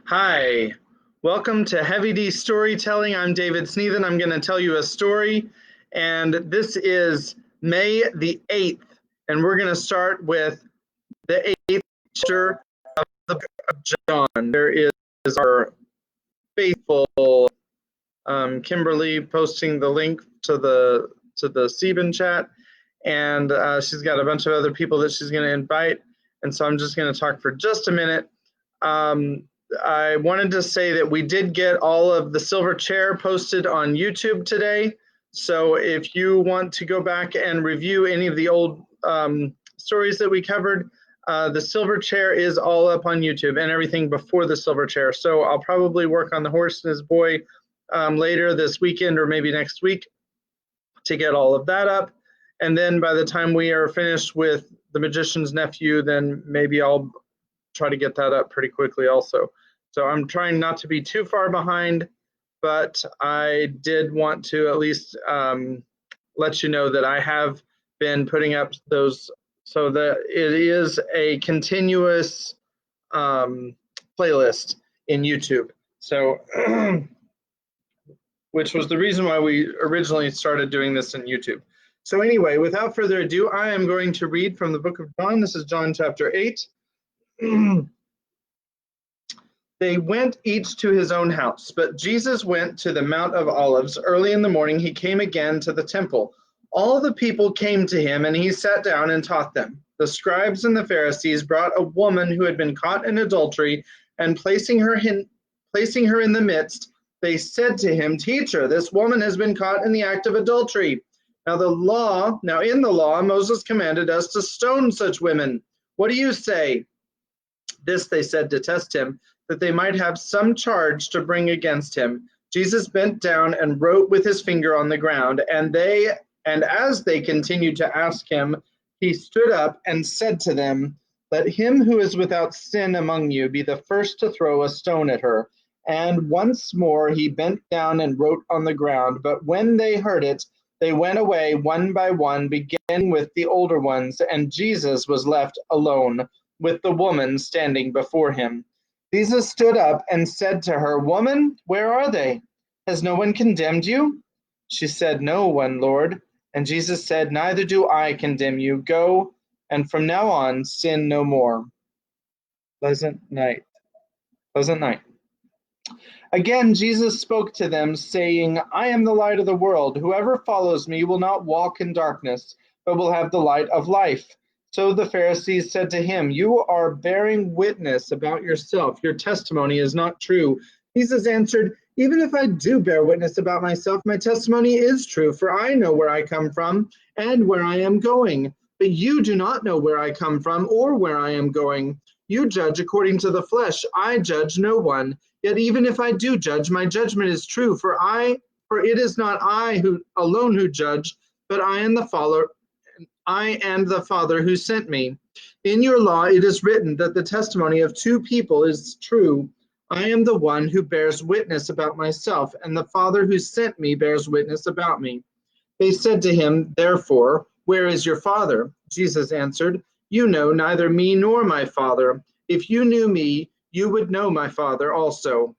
Hi, welcome to Heavy D Storytelling. I'm David Sneathen. I'm going to tell you a story, and this is May the 8th, and we're going to start with the 8th chapter of the book of John. There is our faithful Kimberly posting the link to the Sebin chat, and she's got a bunch of other people that she's going to invite, and so I'm just going to talk for just a minute. I wanted to say that we did get all of the silver chair posted on YouTube today. So if you want to go back and review any of the old stories that we covered, the silver chair is all up on YouTube and everything before the silver chair. So I'll probably work on the horse and his boy later this weekend or maybe next week to get all of that up. And then by the time we are finished with the magician's nephew, then maybe I'll try to get that up pretty quickly also. So I'm trying not to be too far behind, but I did want to at least let you know that I have been putting up those so that it is a continuous playlist in YouTube. So, which was the reason why we originally started doing this in YouTube. So anyway, without further ado, I am going to read from the book of John. This is John chapter 8. They went each to his own house, but Jesus went to the Mount of Olives. Early in the morning, he came again to the temple. All the people came to him, and he sat down and taught them. The scribes and the Pharisees brought a woman who had been caught in adultery, and placing her in the midst, they said to him, "Teacher, this woman has been caught in the act of adultery. Now in the law, Moses commanded us to stone such women. What do you say?" This they said to test him, that they might have some charge to bring against him. Jesus bent down and wrote with his finger on the ground, and as they continued to ask him, he stood up and said to them, "Let him who is without sin among you be the first to throw a stone at her." And once more he bent down and wrote on the ground. But when they heard it, they went away one by one, beginning with the older ones, and Jesus was left alone with the woman standing before him. Jesus stood up and said to her, "Woman, where are they? Has no one condemned you?" She said, "No one, Lord." And Jesus said, "Neither do I condemn you. Go, and from now on sin no more." Pleasant night. Pleasant night. Again, Jesus spoke to them, saying, "I am the light of the world. Whoever follows me will not walk in darkness, but will have the light of life." So the Pharisees said to him, "You are bearing witness about yourself. Your testimony is not true." Jesus answered, "Even if I do bear witness about myself, my testimony is true, for I know where I come from and where I am going. But you do not know where I come from or where I am going. You judge according to the flesh. I judge no one. Yet even if I do judge, my judgment is true, for it is not I alone who judge, but I and the Father who sent me. In your law it is written that the testimony of two people is true. I am the one who bears witness about myself, and the Father who sent me bears witness about me." They said to him, therefore, "Where is your Father?" Jesus answered, "You know neither me nor my Father. If you knew me, you would know my Father also."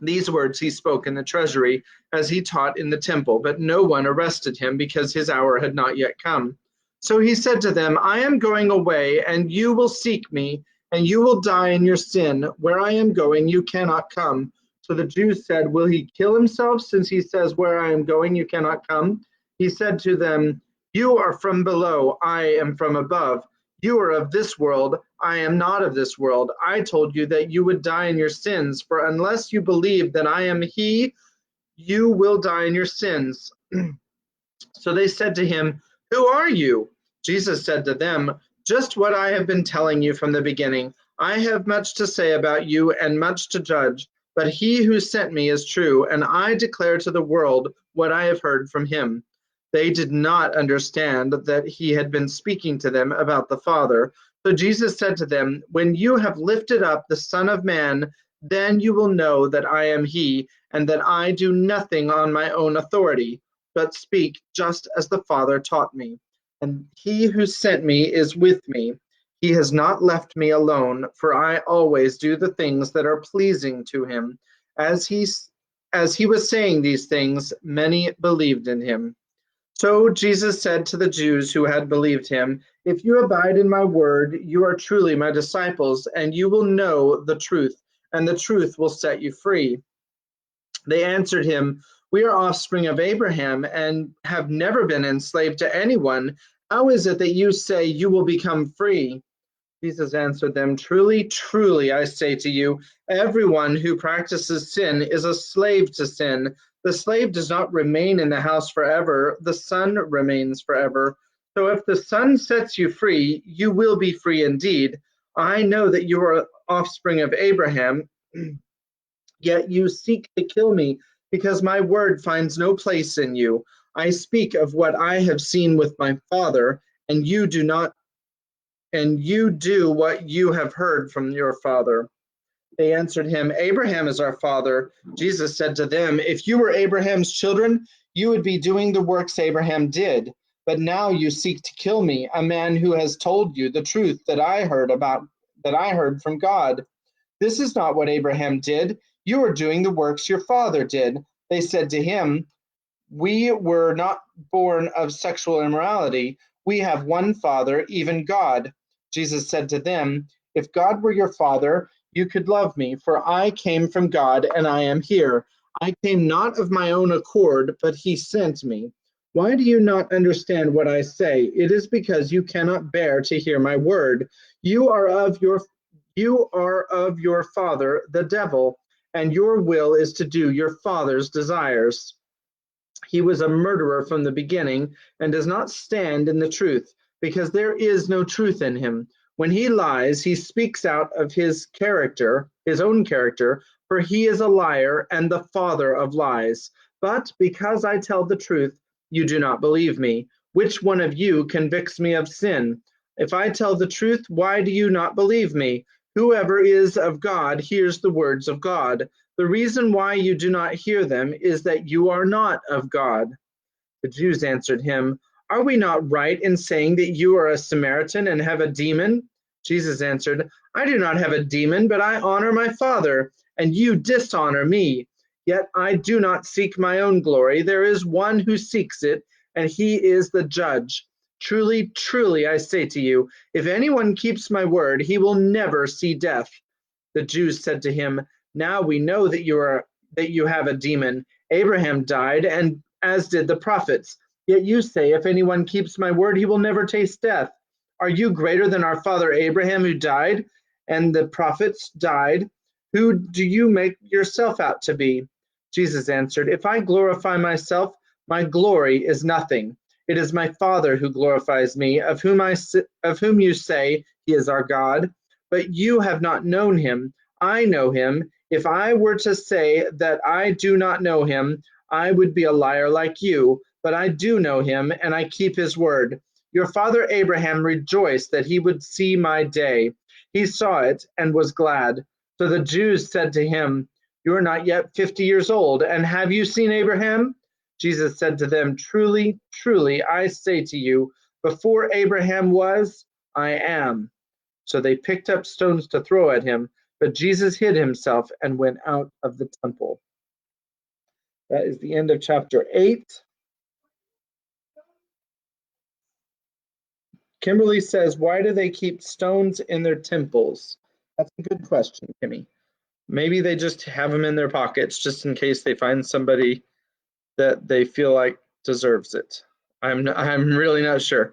These words he spoke in the treasury as he taught in the temple, but no one arrested him because his hour had not yet come. So he said to them, "I am going away, and you will seek me, and you will die in your sin. Where I am going, you cannot come." So the Jews said, "Will he kill himself, since he says, 'Where I am going, you cannot come'?" He said to them, "You are from below, I am from above. You are of this world, I am not of this world. I told you that you would die in your sins, for unless you believe that I am he, you will die in your sins." So they said to him, "Who are you?" Jesus said to them, "Just what I have been telling you from the beginning. I have much to say about you and much to judge, but he who sent me is true, and I declare to the world what I have heard from him." They did not understand that he had been speaking to them about the Father. So Jesus said to them, "When you have lifted up the Son of Man, then you will know that I am he, and that I do nothing on my own authority, but speak just as the Father taught me. And he who sent me is with me. He has not left me alone, for I always do the things that are pleasing to him. As he was saying these things, many believed in him. So Jesus said to the Jews who had believed him, "If you abide in my word, you are truly my disciples, and you will know the truth, and the truth will set you free." They answered him, "We are offspring of Abraham and have never been enslaved to anyone. How is it that you say you will become free?" Jesus answered them, "Truly, truly, I say to you, everyone who practices sin is a slave to sin. The slave does not remain in the house forever, the son remains forever. So if the son sets you free, you will be free indeed. I know that you are offspring of Abraham, yet you seek to kill me, because my word finds no place in you. I speak of what I have seen with my father, and you do what you have heard from your father." They answered him, "Abraham is our father." Jesus said to them, "If you were Abraham's children, you would be doing the works Abraham did. But now you seek to kill me, a man who has told you the truth that I heard from God. This is not what Abraham did. You are doing the works your father did." They said to him, "We were not born of sexual immorality. We have one Father, even God." Jesus said to them, "If God were your Father, you could love me, for I came from God and I am here. I came not of my own accord, but he sent me. Why do you not understand what I say? It is because you cannot bear to hear my word. You are of your father, the devil, and your will is to do your father's desires. He was a murderer from the beginning and does not stand in the truth, because there is no truth in him. When he lies, he speaks out of his own character, for he is a liar and the father of lies. But because I tell the truth, you do not believe me. Which one of you convicts me of sin? If I tell the truth, why do you not believe me? Whoever is of God hears the words of God. The reason why you do not hear them is that you are not of God." The Jews answered him, "Are we not right in saying that you are a Samaritan and have a demon?" Jesus answered, "I do not have a demon, but I honor my Father, and you dishonor me. Yet I do not seek my own glory. There is one who seeks it, and he is the judge. Truly, truly, I say to you, if anyone keeps my word, he will never see death." The Jews said to him, "Now we know that you have a demon. Abraham died, and as did the prophets. Yet you say, if anyone keeps my word, he will never taste death. Are you greater than our father Abraham, who died, and the prophets died? Who do you make yourself out to be?" Jesus answered, "If I glorify myself, my glory is nothing. It is my Father who glorifies me, of whom you say he is our God. But you have not known him. I know him. If I were to say that I do not know him, I would be a liar like you. But I do know him, and I keep his word. Your father Abraham rejoiced that he would see my day. He saw it and was glad." So the Jews said to him, "You are not yet 50 years old, and have you seen Abraham?" Jesus said to them, "Truly, truly, I say to you, before Abraham was, I am." So they picked up stones to throw at him, but Jesus hid himself and went out of the temple. That is the end of chapter 8. Kimberly says, "Why do they keep stones in their temples?" That's a good question, Kimmy. Maybe they just have them in their pockets just in case they find somebody that they feel like deserves it. I'm really not sure.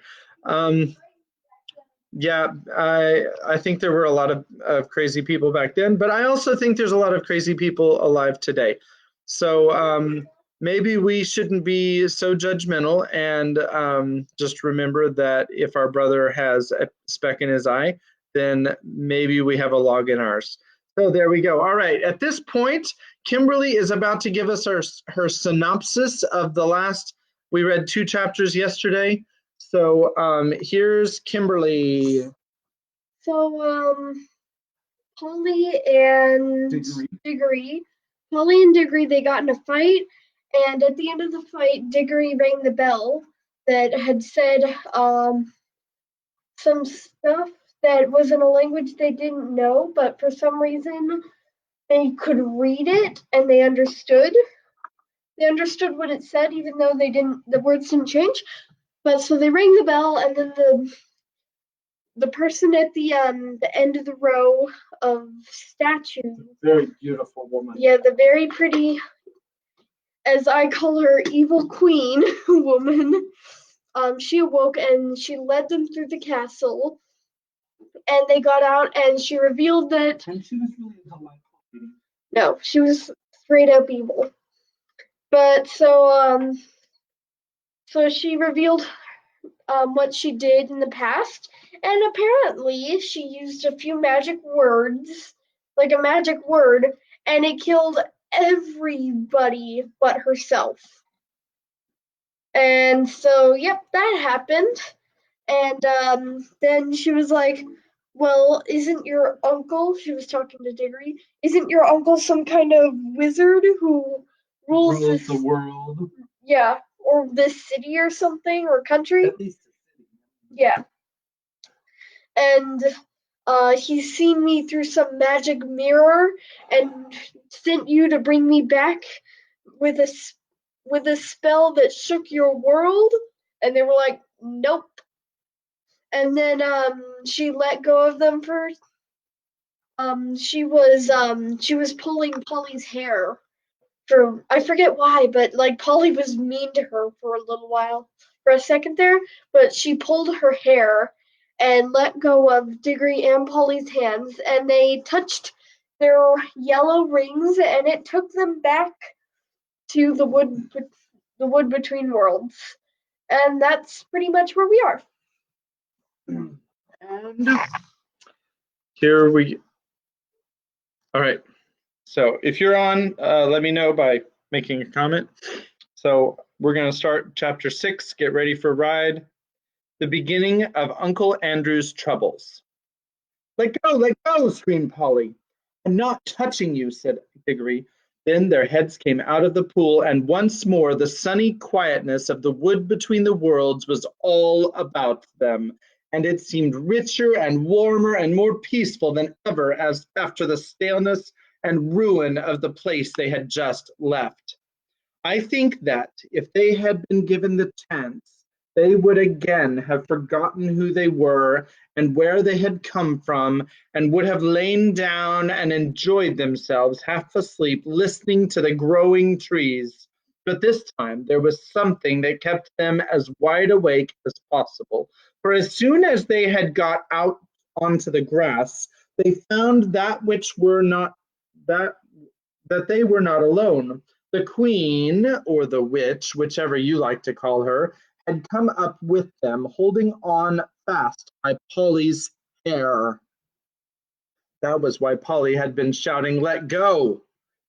Yeah, I think there were a lot of crazy people back then, but I also think there's a lot of crazy people alive today. So maybe we shouldn't be so judgmental and just remember that if our brother has a speck in his eye, then maybe we have a log in ours. So there we go. All right. At this point, Kimberly is about to give us her synopsis of the last. We read 2 chapters yesterday. So here's Kimberly. So Polly and Diggory, they got in a fight, and at the end of the fight, Diggory rang the bell that had said some stuff that was in a language they didn't know, but for some reason they could read it and they understood. They understood what it said, even though the words didn't change. But so they rang the bell, and then the person at the end of the row of statues, Very beautiful woman. yeah, the very pretty, as I call her, evil queen woman, she awoke and she led them through the castle, and they got out, and she revealed that And she was really a delightful. no, she was straight up evil. But so she revealed what she did in the past, and apparently she used a few magic words, like a magic word, and it killed everybody but herself. And so, yep, that happened. And then she was like, "Well, isn't your uncle?" She was talking to Diggory. "Isn't your uncle some kind of wizard who rules this the world? Yeah, or this city or something or country?" At least a city. Yeah, and he's seen me through some magic mirror and sent you to bring me back with a spell that shook your world. And they were like, "Nope." And then she let go of them for she was pulling Polly's hair for I forget why, but like Polly was mean to her for a little while, for a second there, but she pulled her hair and let go of Diggory and Polly's hands, and they touched their yellow rings, and it took them back to the wood between worlds, and that's pretty much where we are. And here we. All right. So if you're on, let me know by making a comment. So we're going to start chapter 6. Get ready for a ride. The beginning of Uncle Andrew's troubles. Let go, screamed Polly. I'm not touching you, said Diggory. Then their heads came out of the pool, and once more the sunny quietness of the wood between the worlds was all about them, and it seemed richer and warmer and more peaceful than ever as after the staleness and ruin of the place they had just left. I think that if they had been given the chance, they would again have forgotten who they were and where they had come from, and would have lain down and enjoyed themselves half asleep, listening to the growing trees. But this time there was something that kept them as wide awake as possible. For as soon as they had got out onto the grass, they found that that they were not alone. The queen, or the witch, whichever you like to call her, had come up with them, holding on fast by Polly's hair. That was why Polly had been shouting, "Let go!"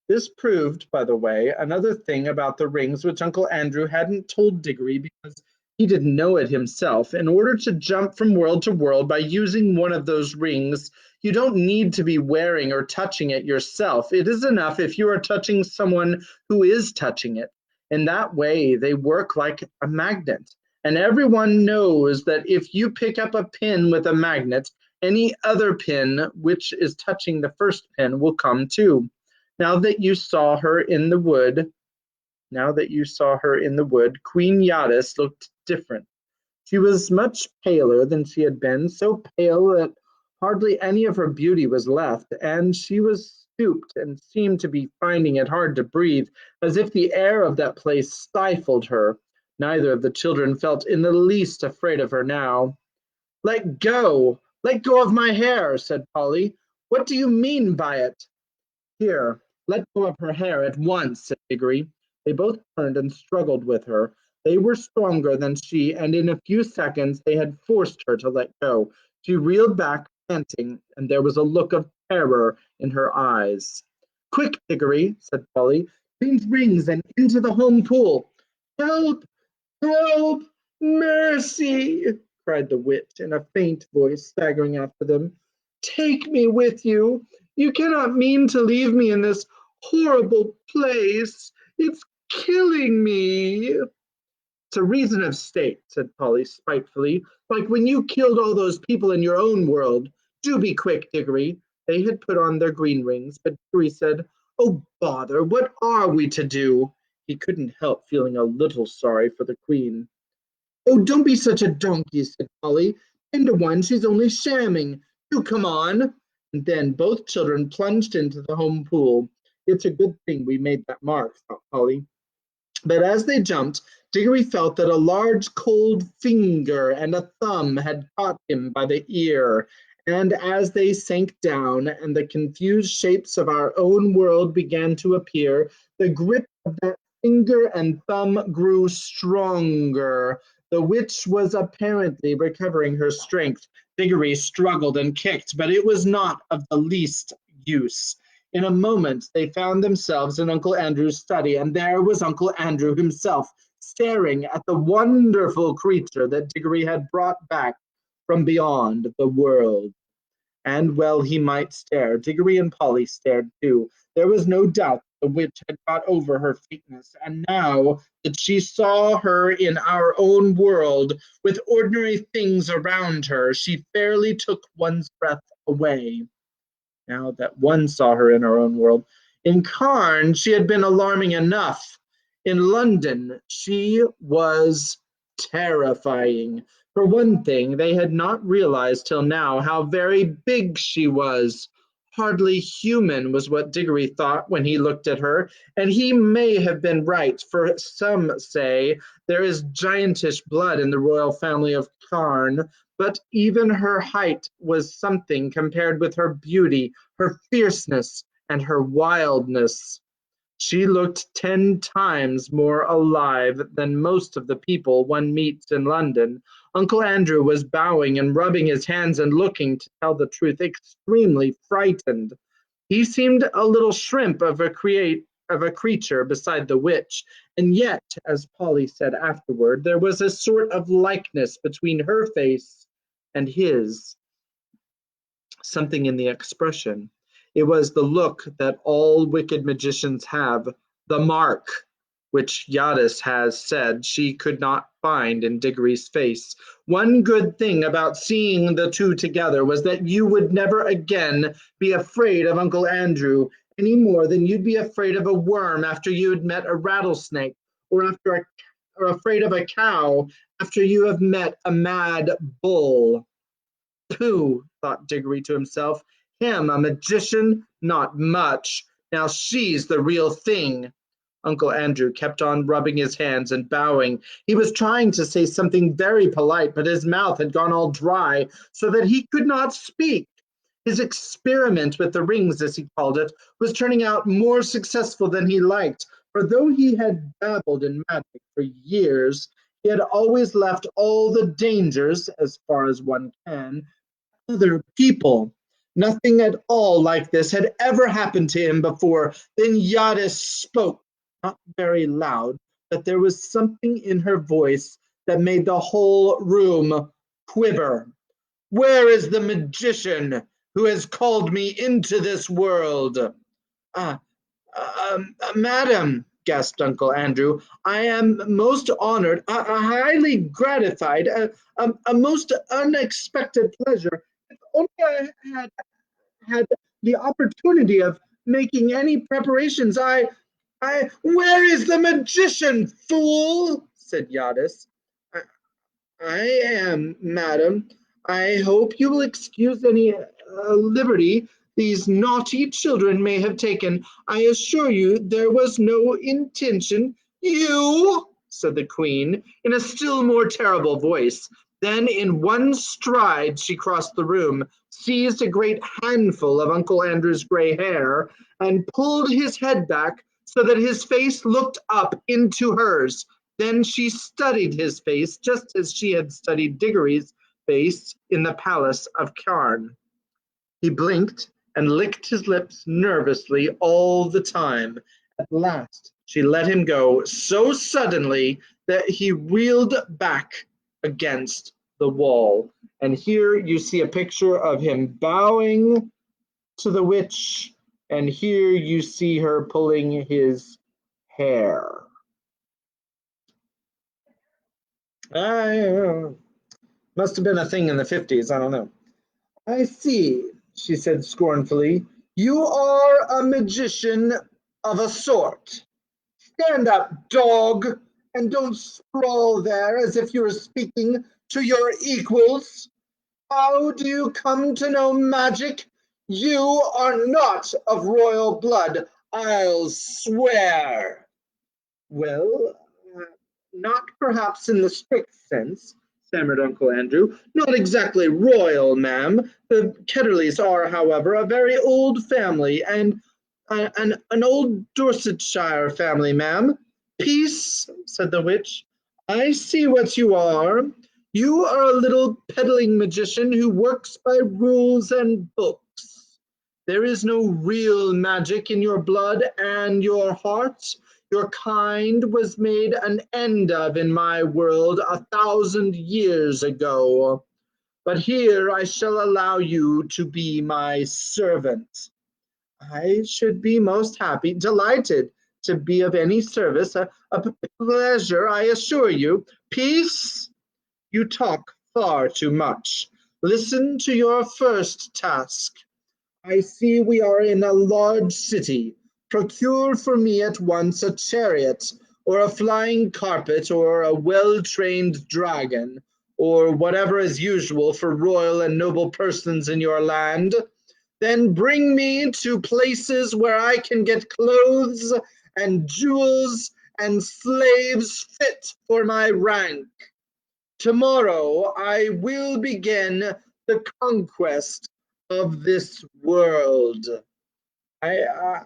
This proved, by the way, another thing about the rings which Uncle Andrew hadn't told Diggory because he didn't know it himself. In order to jump from world to world by using one of those rings, you don't need to be wearing or touching it yourself. It is enough if you are touching someone who is touching it. In that way, they work like a magnet. And everyone knows that if you pick up a pin with a magnet, any other pin which is touching the first pin will come too. Now that you saw her in the wood, Queen Yadis looked different. She was much paler than she had been, so pale that hardly any of her beauty was left, and she was stooped and seemed to be finding it hard to breathe, as if the air of that place stifled her. Neither of the children felt in the least afraid of her now. Let go! Let go of my hair, said Polly. What do you mean by it? Here, let go of her hair at once, said Diggory. They both turned and struggled with her. They were stronger than she, and in a few seconds they had forced her to let go. She reeled back, panting, and there was a look of terror in her eyes. Quick, Diggory, said Polly. Change rings and into the home pool. Help! Help! Mercy! Cried the witch in a faint voice, staggering after them. Take me with you. You cannot mean to leave me in this horrible place. It's killing me. "It's a reason of state," said Polly spitefully, "like when you killed all those people in your own world. Do be quick, Diggory." They had put on their green rings, but Diggory said, "Oh, bother, what are we to do?" He couldn't help feeling a little sorry for the Queen. "Oh, don't be such a donkey," said Polly. "10 to 1, she's only shamming. Do come on." And then both children plunged into the home pool. "It's a good thing we made that mark," thought Polly. But as they jumped, Diggory felt that a large cold finger and a thumb had caught him by the ear. And as they sank down and the confused shapes of our own world began to appear, the grip of that finger and thumb grew stronger. The witch was apparently recovering her strength. Diggory struggled and kicked, but it was not of the least use. In a moment they found themselves in Uncle Andrew's study, and there was Uncle Andrew himself, staring at the wonderful creature that Diggory had brought back from beyond the world. And well he might stare. Diggory and Polly stared too. There was no doubt the witch had got over her faintness, and now that she saw her in our own world, with ordinary things around her, she fairly took one's breath away. Now that one saw her in her own world. In Cairn, she had been alarming enough. In London, she was terrifying. For one thing, they had not realized till now how very big she was. Hardly human was what Diggory thought when he looked at her, and he may have been right, for some say there is giantish blood in the royal family of Cairn, but even her height was something compared with her beauty, her fierceness, and her wildness. She looked 10 times more alive than most of the people one meets in London. Uncle Andrew was bowing and rubbing his hands and looking, to tell the truth, extremely frightened. He seemed a little shrimp of a creature beside the witch, and yet, as Polly said afterward, there was a sort of likeness between her face and his, something in the expression. It was the look that all wicked magicians have, the mark, which Yadis has said she could not find in Diggory's face. One good thing about seeing the two together was that you would never again be afraid of Uncle Andrew any more than you'd be afraid of a worm after you had met a rattlesnake, or afraid of a cow after you have met a mad bull. "Pooh," thought Diggory to himself, "him a magician? Not much. Now she's the real thing." Uncle Andrew kept on rubbing his hands and bowing. He was trying to say something very polite, but his mouth had gone all dry, so that he could not speak. His experiment with the rings, as he called it, was turning out more successful than he liked, for though he had dabbled in magic for years, he had always left all the dangers, as far as one can, other people. Nothing at all like this had ever happened to him before. Then Yadis spoke, not very loud, but there was something in her voice that made the whole room quiver. "Where is the magician who has called me into this world?" "Ah, Madam," gasped Uncle Andrew, "I am most honored, highly gratified, a most unexpected pleasure. If only I had the opportunity of making any preparations, where is the magician, fool?" said Yadis. "I, I am, madam. I hope you will excuse any liberty these naughty children may have taken. I assure you there was no intention." "You!" said the Queen, in a still more terrible voice. Then in one stride she crossed the room, seized a great handful of Uncle Andrew's gray hair, and pulled his head back so that his face looked up into hers. Then she studied his face just as she had studied Diggory's face in the palace of Cairn. He blinked and licked his lips nervously all the time. At last she let him go so suddenly that he reeled back against the wall. And here you see a picture of him bowing to the witch, and here you see her pulling his hair. I must have been a thing in the 50s. I don't know. I see, she said scornfully. You are a magician of a sort. Stand up, dog, and don't sprawl there as if you were speaking to your equals. How do you come to know magic? You are not of royal blood, I'll swear. Well, not perhaps in the strict sense, stammered Uncle Andrew. Not exactly royal, ma'am. The Ketterleys are, however, a very old family, and an old Dorsetshire family, ma'am. Peace, said the witch. I see what you are. You are a little peddling magician who works by rules and books. There is no real magic in your blood and your heart. Your kind was made an end of in my world 1,000 years ago. But here I shall allow you to be my servant. I should be most happy, delighted to be of any service, a pleasure, I assure you. Peace! You talk far too much. Listen to your first task. I see we are in a large city. Procure for me at once a chariot, or a flying carpet, or a well-trained dragon, or whatever is usual for royal and noble persons in your land. Then bring me to places where I can get clothes and jewels and slaves fit for my rank. Tomorrow I will begin the conquest of this world. I, I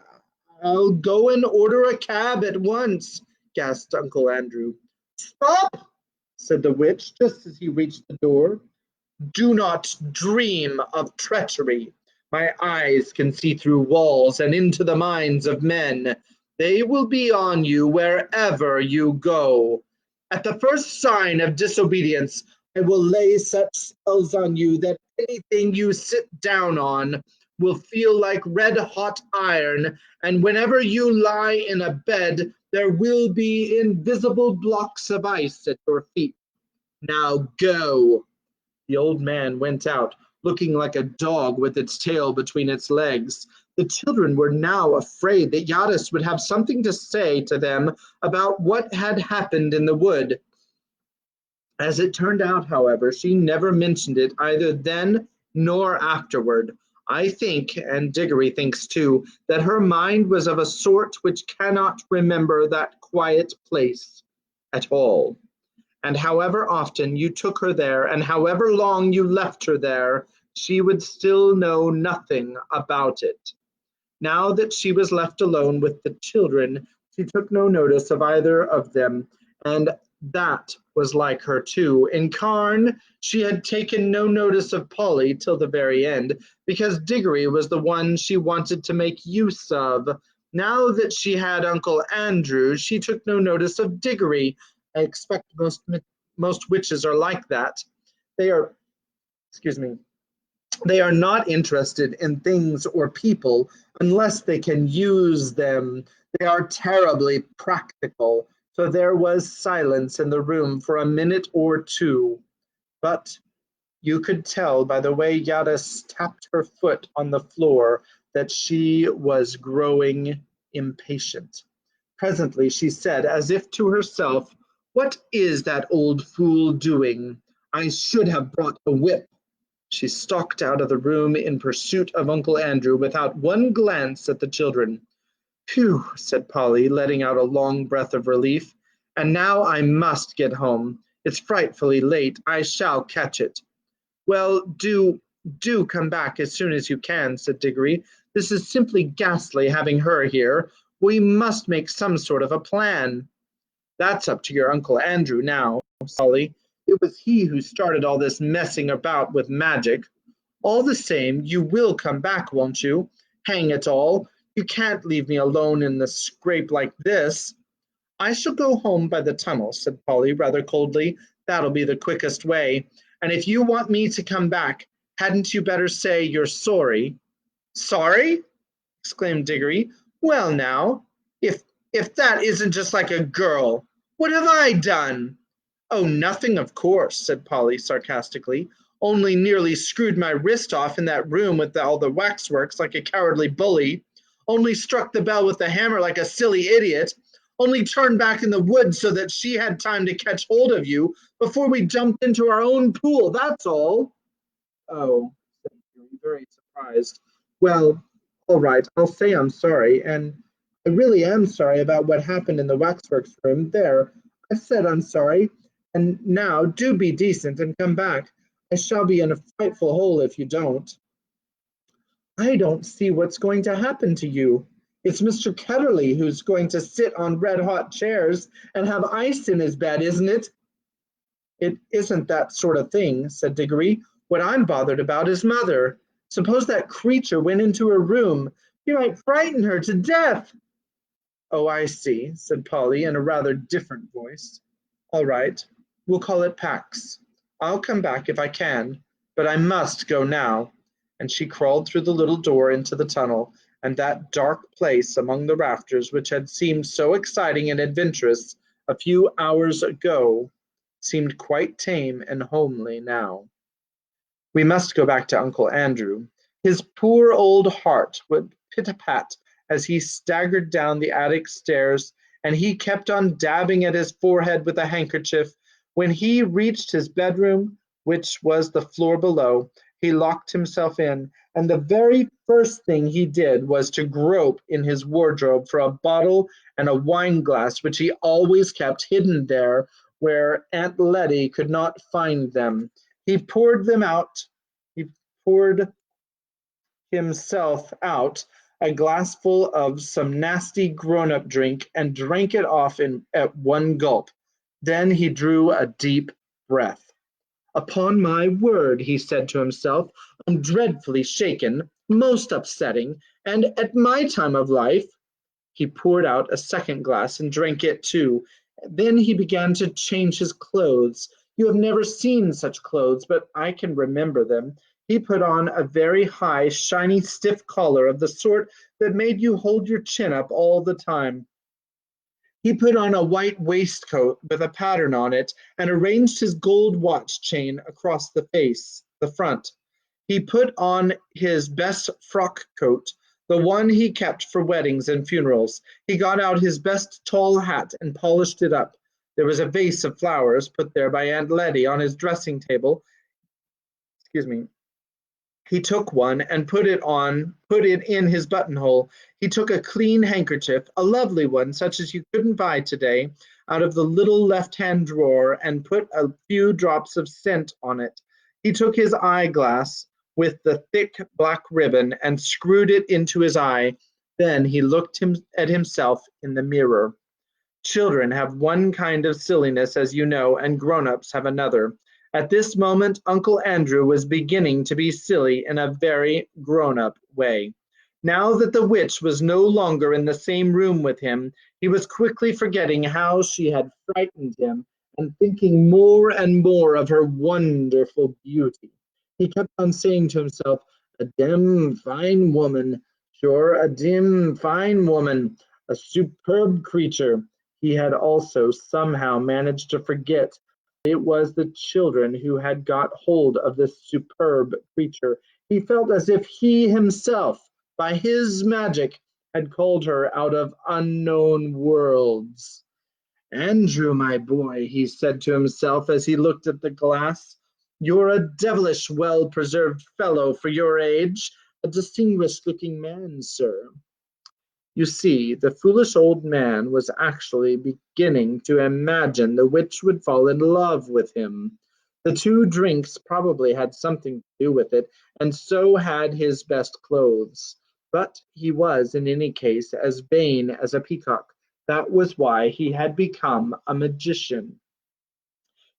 I'll go and order a cab at once, gasped Uncle Andrew. Stop, said the witch just as he reached the door. Do not dream of treachery. My eyes can see through walls and into the minds of men. They will be on you wherever you go. At the first sign of disobedience, I will lay such spells on you that anything you sit down on will feel like red hot iron, and whenever you lie in a bed, there will be invisible blocks of ice at your feet. Now go. The old man went out, looking like a dog with its tail between its legs. The children were now afraid that Yaddis would have something to say to them about what had happened in the wood. As it turned out, however, she never mentioned it either then nor afterward. I think, and Diggory thinks too, that her mind was of a sort which cannot remember that quiet place at all. And however often you took her there, and however long you left her there, she would still know nothing about it. Now that she was left alone with the children, she took no notice of either of them, and that was like her too. In Carn, she had taken no notice of Polly till the very end, because Diggory was the one she wanted to make use of. Now that she had Uncle Andrew, she took no notice of Diggory. I expect most witches are like that. They are, excuse me, they are not interested in things or people unless they can use them. They are terribly practical. So there was silence in the room for a minute or two, but you could tell by the way Yaddis tapped her foot on the floor that she was growing impatient. Presently she said, as if to herself, "What is that old fool doing? I should have brought a whip." She stalked out of the room in pursuit of Uncle Andrew without one glance at the children. "Phew," said Polly, letting out a long breath of relief. "And now I must get home. It's frightfully late. I shall catch it." "Well, do come back as soon as you can," said Diggory. "This is simply ghastly having her here. We must make some sort of a plan." "That's up to your Uncle Andrew now, Polly. It was he who started all this messing about with magic. All the same, you will come back, won't you? Hang it all, you can't leave me alone in the scrape like this." "I shall go home by the tunnel," said Polly, rather coldly. "That'll be the quickest way. And if you want me to come back, hadn't you better say you're sorry?" "Sorry?" exclaimed Diggory. "Well now, if that isn't just like a girl! What have I done?" Oh, nothing, of course, said Polly sarcastically. Only nearly screwed my wrist off in that room with all the waxworks like a cowardly bully. Only struck the bell with the hammer like a silly idiot. Only turned back in the woods so that she had time to catch hold of you before we jumped into our own pool, that's all. Oh, said Hughie, very surprised. Well, all right, I'll say I'm sorry, and I really am sorry about what happened in the waxworks room. There, I've said I'm sorry, and now do be decent and come back. I shall be in a frightful hole if you don't. I don't see what's going to happen to you. It's Mr. Ketterly who's going to sit on red hot chairs and have ice in his bed, isn't it? It isn't that sort of thing, said Diggory. What I'm bothered about is Mother. Suppose that creature went into her room. You might frighten her to death. Oh, I see, said Polly in a rather different voice. All right, we'll call it Pax. I'll come back if I can, but I must go now. And she crawled through the little door into the tunnel, and that dark place among the rafters, which had seemed so exciting and adventurous a few hours ago, seemed quite tame and homely now. We must go back to Uncle Andrew. His poor old heart would pit-a-pat as he staggered down the attic stairs, and he kept on dabbing at his forehead with a handkerchief. When he reached his bedroom, which was the floor below, he locked himself in, and the very first thing he did was to grope in his wardrobe for a bottle and a wine glass which he always kept hidden there where Aunt Letty could not find them. He poured them out. He poured himself out a glassful of some nasty grown-up drink and drank it off at one gulp. Then he drew a deep breath. Upon my word, he said to himself, I'm dreadfully shaken, most upsetting, and at my time of life. He poured out a second glass and drank it too. Then he began to change his clothes. You have never seen such clothes, but I can remember them. He put on a very high, shiny, stiff collar of the sort that made you hold your chin up all the time. He put on a white waistcoat with a pattern on it and arranged his gold watch chain across the front. He put on his best frock coat, the one he kept for weddings and funerals. He got out his best tall hat and polished it up. There was a vase of flowers put there by Aunt Letty on his dressing table. Excuse me. He took one and put it in his buttonhole. He took a clean handkerchief, a lovely one, such as you couldn't buy today, out of the little left-hand drawer and put a few drops of scent on it. He took his eyeglass with the thick black ribbon and screwed it into his eye. Then he looked at himself in the mirror. Children have one kind of silliness, as you know, and grown-ups have another. At this moment Uncle Andrew was beginning to be silly in a very grown-up way. Now that the witch was no longer in the same room with him, he was quickly forgetting how she had frightened him and thinking more and more of her wonderful beauty. He kept on saying to himself, "A dim, fine woman, sure, a dim, fine woman, a superb creature." He had also somehow managed to forget it was the children who had got hold of this superb creature. He felt as if he himself, by his magic, had called her out of unknown worlds. "Andrew, my boy," he said to himself as he looked at the glass, "you're a devilish well-preserved fellow for your age. A distinguished-looking man, sir." You see, the foolish old man was actually beginning to imagine the witch would fall in love with him. The two drinks probably had something to do with it, and so had his best clothes. But he was, in any case, as vain as a peacock. That was why he had become a magician.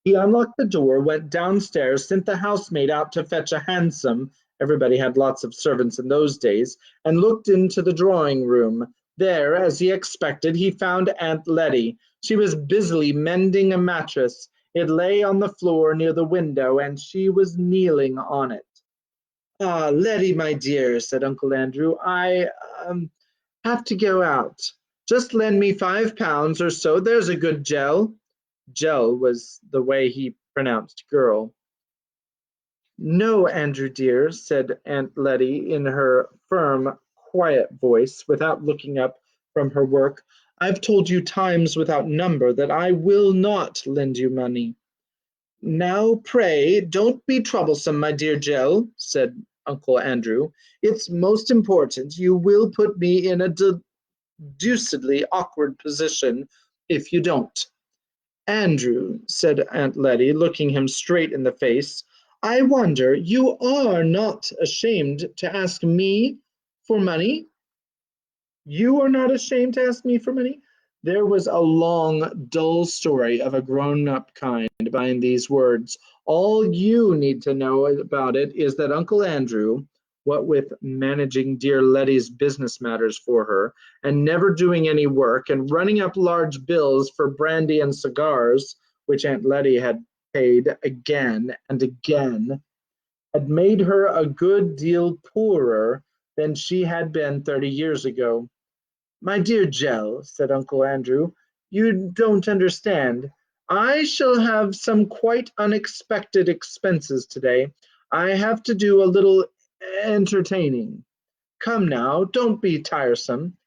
He unlocked the door, went downstairs, sent the housemaid out to fetch a hansom, everybody had lots of servants in those days, and looked into the drawing room. There, as he expected, he found Aunt Letty. She was busily mending a mattress. It lay on the floor near the window, and she was kneeling on it. "Ah, Letty, my dear," said Uncle Andrew, "I have to go out. Just lend me £5 or so, there's a good gel." Gel was the way he pronounced girl. No, Andrew dear, said Aunt Letty in her firm, quiet voice, without looking up from her work. I've told you times without number that I will not lend you money. Now, pray, don't be troublesome, my dear Gel, said Uncle Andrew. It's most important. You will put me in a deucedly awkward position if you don't. Andrew, said Aunt Letty, looking him straight in the face, I wonder you are not ashamed to ask me for money? You are not ashamed to ask me for money? There was a long, dull story of a grown-up kind behind these words. All you need to know about it is that Uncle Andrew, what with managing dear Letty's business matters for her, and never doing any work, and running up large bills for brandy and cigars, which Aunt Letty had paid again and again, had made her a good deal poorer than she had been 30 years ago. My dear Gell, said Uncle Andrew, you don't understand. I shall have some quite unexpected expenses today. I have to do a little entertaining. Come now, don't be tiresome.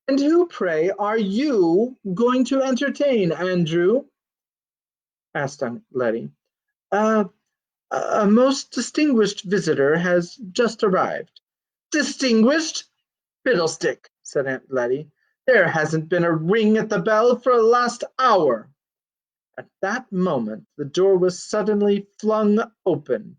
And who, pray, are you going to entertain, Andrew? Asked Aunt Letty. Uh, a most distinguished visitor has just arrived. Distinguished? Fiddlestick, said Aunt Letty. There hasn't been a ring at the bell for the last hour. At that moment the door was suddenly flung open.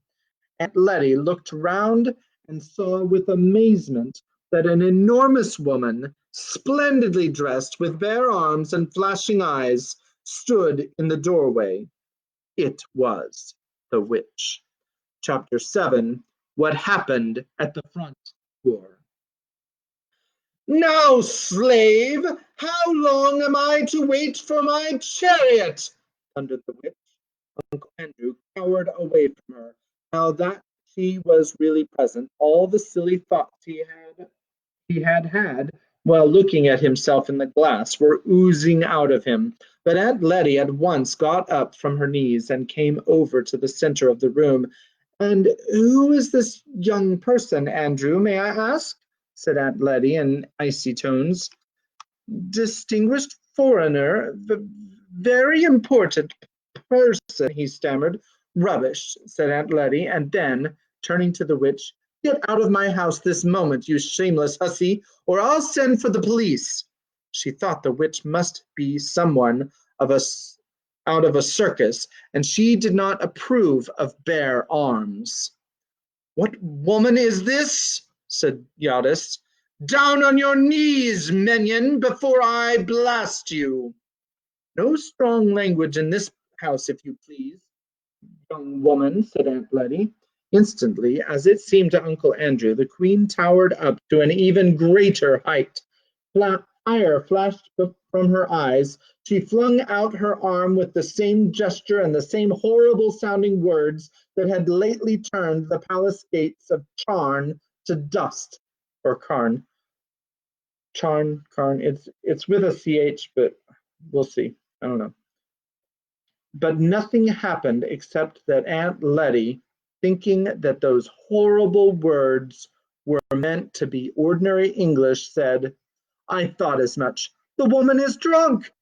Aunt Letty looked round and saw with amazement that an enormous woman, splendidly dressed, with bare arms and flashing eyes, stood in the doorway. It was the witch. Chapter 7. What happened at the front door. Now, slave, how long am I to wait for my chariot? Thundered the witch. Uncle Andrew cowered away from her. Now that she was really present, all the silly thoughts he had while looking at himself in the glass were oozing out of him. But Aunt Letty at once got up from her knees and came over to the center of the room. And who is this young person, Andrew, may I ask? Said Aunt Letty in icy tones. Distinguished foreigner, very important person, he stammered. Rubbish, said Aunt Letty, and then, turning to the witch, get out of my house this moment, you shameless hussy, or I'll send for the police. She thought the witch must be someone of us out of a circus, and she did not approve of bare arms. What woman is this? Said Yadis. Down on your knees, minion, before I blast you. No strong language in this house, if you please, young woman, said Aunt Letty. Instantly, as it seemed to Uncle Andrew, the queen towered up to an even greater height. Fire flashed from her eyes. She flung out her arm with the same gesture and the same horrible sounding words that had lately turned the palace gates of Charn to dust. Or Carn. Carn. It's with a CH, but we'll see. I don't know. But nothing happened except that Aunt Letty, thinking that those horrible words were meant to be ordinary English, said, I thought as much. The woman is drunk.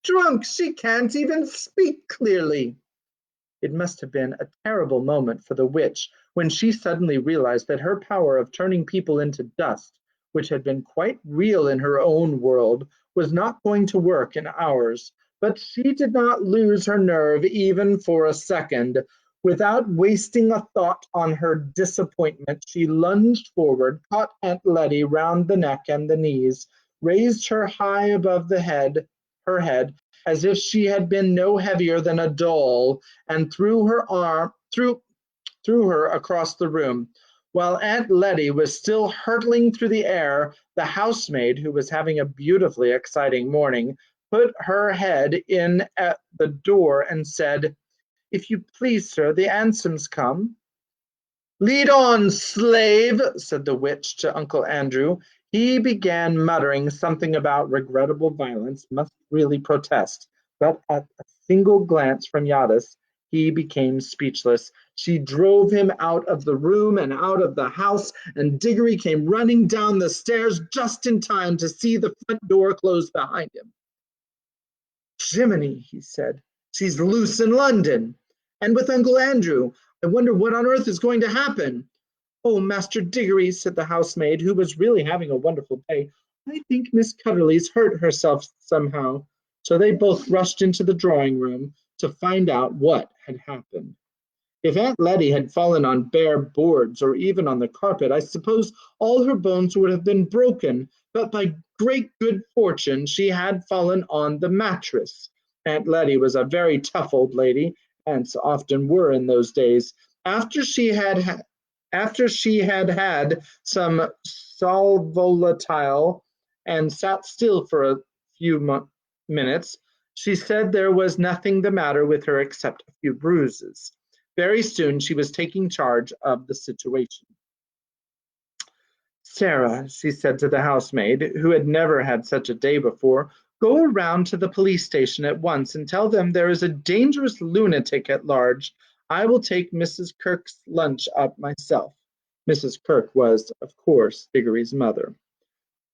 Drunk. She can't even speak clearly. It must have been a terrible moment for the witch when she suddenly realized that her power of turning people into dust, which had been quite real in her own world, was not going to work in ours. But she did not lose her nerve even for a second. Without wasting a thought on her disappointment, she lunged forward, caught Aunt Letty round the neck and the knees, raised her high above her head, as if she had been no heavier than a doll, and threw her across the room. While Aunt Letty was still hurtling through the air, the housemaid, who was having a beautifully exciting morning, put her head in at the door and said, If you please, sir, the Ansoms come. Lead on, slave, said the witch to Uncle Andrew. He began muttering something about regrettable violence, must really protest, but at a single glance from Yadis, he became speechless. She drove him out of the room and out of the house, and Diggory came running down the stairs just in time to see the front door close behind him. "Jiminy," he said, "she's loose in London, and with Uncle Andrew. I wonder what on earth is going to happen." "Oh, Master Diggory," said the housemaid, who was really having a wonderful day, "I think Miss Cutterly's hurt herself somehow." So they both rushed into the drawing room to find out what had happened. If Aunt Letty had fallen on bare boards or even on the carpet, I suppose all her bones would have been broken, but by great good fortune she had fallen on the mattress. Aunt Letty was a very tough old lady, aunts often were in those days. After she had had some sal volatile and sat still for a few minutes, she said there was nothing the matter with her except a few bruises. Very soon she was taking charge of the situation. "Sarah," she said to the housemaid, who had never had such a day before, "go around to the police station at once and tell them there is a dangerous lunatic at large. I will take Mrs. Kirk's lunch up myself." Mrs. Kirk was, of course, Diggory's mother.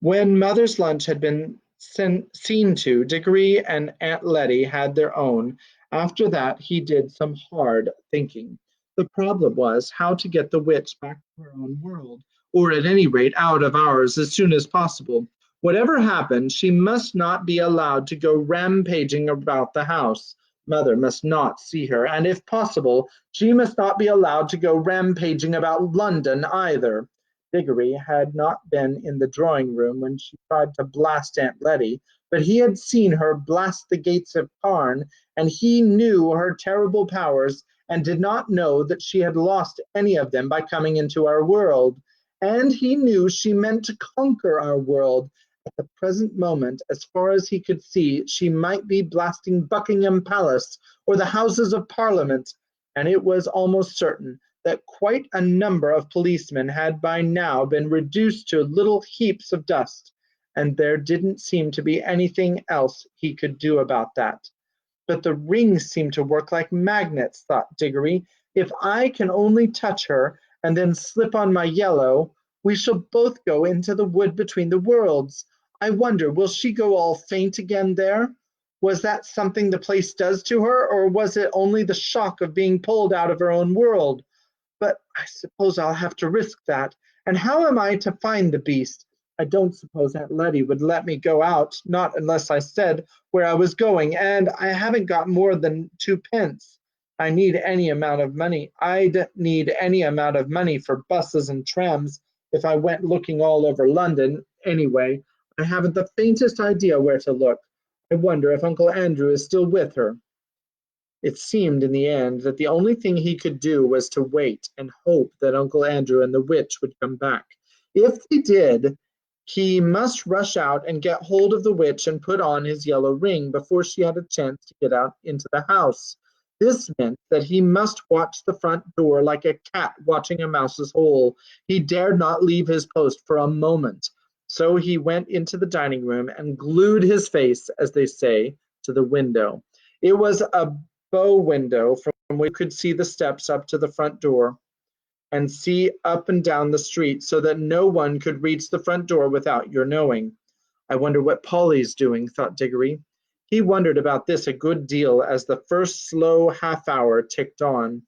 When Mother's lunch had been seen to, Diggory and Aunt Letty had their own. After that he did some hard thinking. The problem was how to get the witch back to her own world, or at any rate out of ours as soon as possible. Whatever happened, she must not be allowed to go rampaging about the house. Mother must not see her, and if possible, she must not be allowed to go rampaging about London either. Diggory had not been in the drawing room when she tried to blast Aunt Letty, but he had seen her blast the gates of Carn, and he knew her terrible powers and did not know that she had lost any of them by coming into our world. And he knew she meant to conquer our world. At the present moment, as far as he could see, she might be blasting Buckingham Palace or the Houses of Parliament, and it was almost certain that quite a number of policemen had by now been reduced to little heaps of dust, and there didn't seem to be anything else he could do about that. But the rings seem to work like magnets, thought Diggory. If I can only touch her and then slip on my yellow, we shall both go into the wood between the worlds. I wonder, will she go all faint again there? Was that something the place does to her, or was it only the shock of being pulled out of her own world? But I suppose I'll have to risk that. And how am I to find the beast? I don't suppose Aunt Letty would let me go out, not unless I said where I was going, and I haven't got more than 2 pence. I'd need any amount of money for buses and trams if I went looking all over London. Anyway, I haven't the faintest idea where to look. I wonder if Uncle Andrew is still with her. It seemed in the end that the only thing he could do was to wait and hope that Uncle Andrew and the witch would come back. If they did, he must rush out and get hold of the witch and put on his yellow ring before she had a chance to get out into the house. This meant that he must watch the front door like a cat watching a mouse's hole. He dared not leave his post for a moment. So he went into the dining room and glued his face, as they say, to the window. It was a bow window from which you could see the steps up to the front door and see up and down the street so that no one could reach the front door without your knowing. I wonder what Polly's doing, thought Diggory. He wondered about this a good deal as the first slow half-hour ticked on.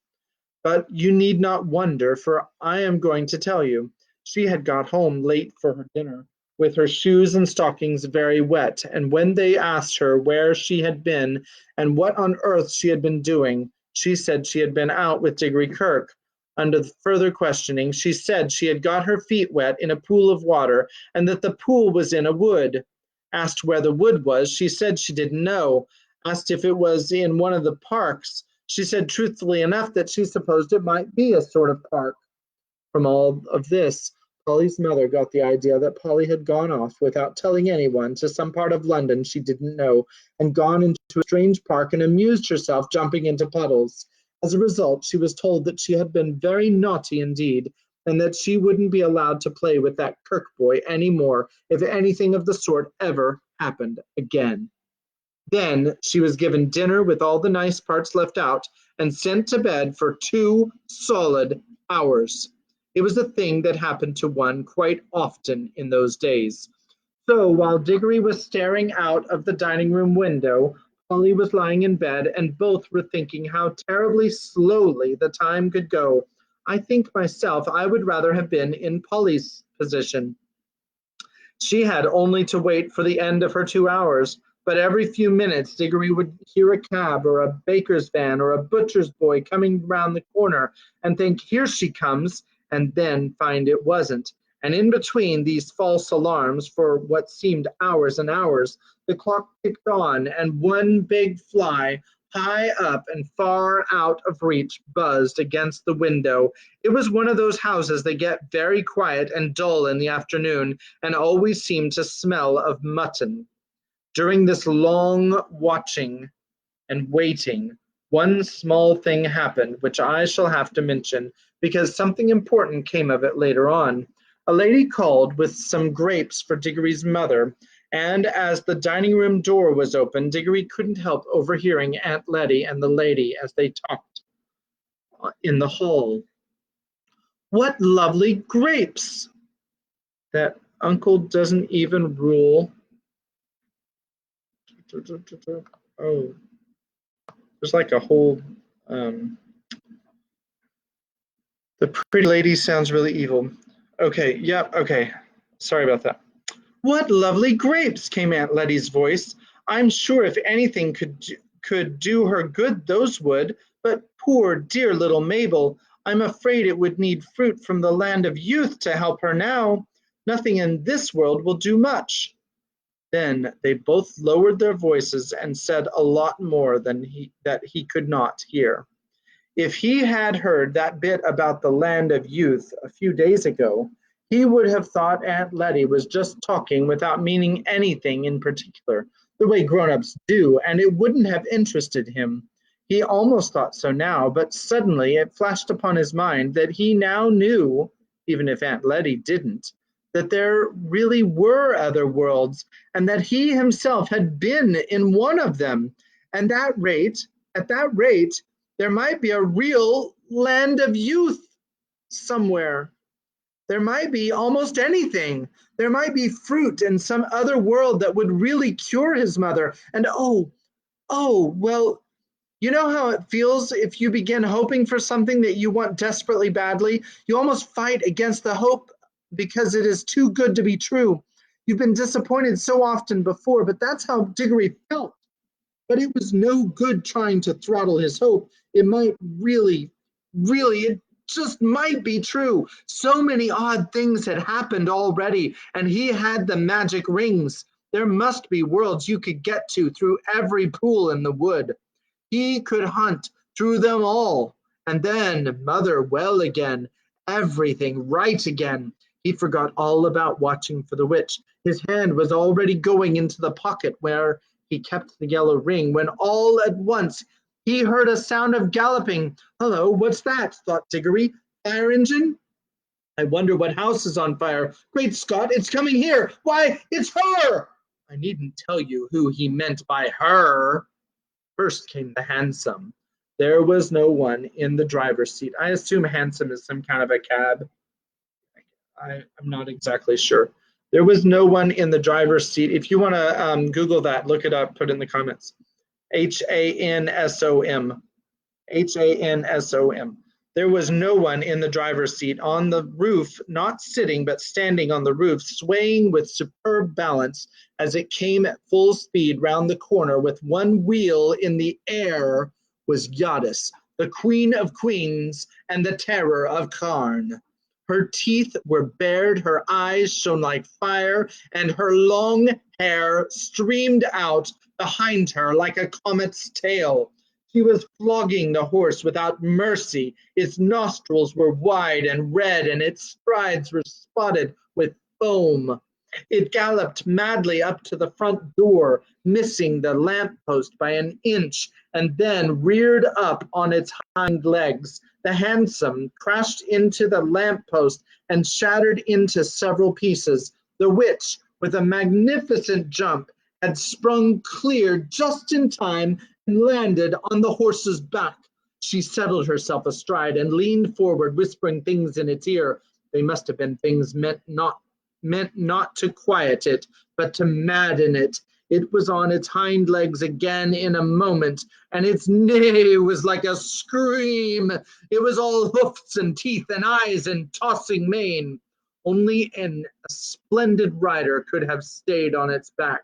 But you need not wonder, for I am going to tell you. She had got home late for her dinner, with her shoes and stockings very wet, and when they asked her where she had been and what on earth she had been doing, she said she had been out with Diggory Kirk. Under further questioning, she said she had got her feet wet in a pool of water, and that the pool was in a wood. Asked where the wood was, she said she didn't know. Asked if it was in one of the parks. She said truthfully enough that she supposed it might be a sort of park. From all of this, Polly's mother got the idea that Polly had gone off without telling anyone to some part of London she didn't know, and gone into a strange park and amused herself jumping into puddles. As a result, she was told that she had been very naughty indeed, and that she wouldn't be allowed to play with that Kirk boy any more if anything of the sort ever happened again. Then she was given dinner with all the nice parts left out and sent to bed for 2 solid hours. It was a thing that happened to one quite often in those days. So while Diggory was staring out of the dining room window, Polly was lying in bed, and both were thinking how terribly slowly the time could go. I think myself I would rather have been in Polly's position. She had only to wait for the end of her 2 hours, but every few minutes Diggory would hear a cab or a baker's van or a butcher's boy coming round the corner and think, here she comes, and then find it wasn't. And in between these false alarms, for what seemed hours and hours, the clock ticked on, and one big fly, high up and far out of reach, buzzed against the window. It was one of those houses that get very quiet and dull in the afternoon, and always seem to smell of mutton. During this long watching and waiting, one small thing happened which I shall have to mention, because something important came of it later on. A lady called with some grapes for Diggory's mother, and as the dining room door was open, Diggory couldn't help overhearing Aunt Letty and the lady as they talked in the hall. What lovely grapes! That uncle doesn't even rule. Oh, there's like a whole. The pretty lady sounds really evil. Okay, yep, okay. Sorry about that. What lovely grapes, came Aunt Letty's voice. I'm sure if anything could do her good, those would. But poor, dear little Mabel, I'm afraid it would need fruit from the land of youth to help her now. Nothing in this world will do much. Then they both lowered their voices and said a lot more than that he could not hear. If he had heard that bit about the land of youth a few days ago, he would have thought Aunt Letty was just talking without meaning anything in particular, the way grown-ups do, and it wouldn't have interested him. He almost thought so now, but suddenly it flashed upon his mind that he now knew, even if Aunt Letty didn't, that there really were other worlds, and that he himself had been in one of them. And at that rate, there might be a real land of youth somewhere. There might be almost anything. There might be fruit in some other world that would really cure his mother. And well, you know how it feels if you begin hoping for something that you want desperately badly? You almost fight against the hope because it is too good to be true. You've been disappointed so often before, but that's how Diggory felt. But it was no good trying to throttle his hope. It might it just might be true. So many odd things had happened already, and he had the magic rings. There must be worlds you could get to through every pool in the wood. He could hunt through them all, and then mother well again, everything right again. He forgot all about watching for the witch. His hand was already going into the pocket where he kept the yellow ring, when all at once he heard a sound of galloping. Hello, what's that? Thought Diggory. Fire engine? I wonder what house is on fire. Great Scott, it's coming here. Why, it's her! I needn't tell you who he meant by her. First came the hansom. There was no one in the driver's seat. I assume hansom is some kind of a cab. I'm not exactly sure. There was no one in the driver's seat. If you want to Google that, look it up, put it in the comments. Hansom. Hansom. There was no one in the driver's seat. On the roof, not sitting but standing on the roof, swaying with superb balance as it came at full speed round the corner with one wheel in the air, was Yadis, the Queen of Queens and the terror of Carn. Her teeth were bared, her eyes shone like fire, and her long hair streamed out behind her like a comet's tail. She was flogging the horse without mercy. Its nostrils were wide and red, and its strides were spotted with foam. It galloped madly up to the front door, missing the lamp-post by an inch, and then reared up on its hind legs. The hansom crashed into the lamp-post and shattered into several pieces. The witch, with a magnificent jump, had sprung clear just in time and landed on the horse's back. She settled herself astride and leaned forward, whispering things in its ear. They must have been things meant not to quiet it, but to madden it. It was on its hind legs again in a moment, and its neigh was like a scream. It was all hoofs and teeth and eyes and tossing mane. Only a splendid rider could have stayed on its back.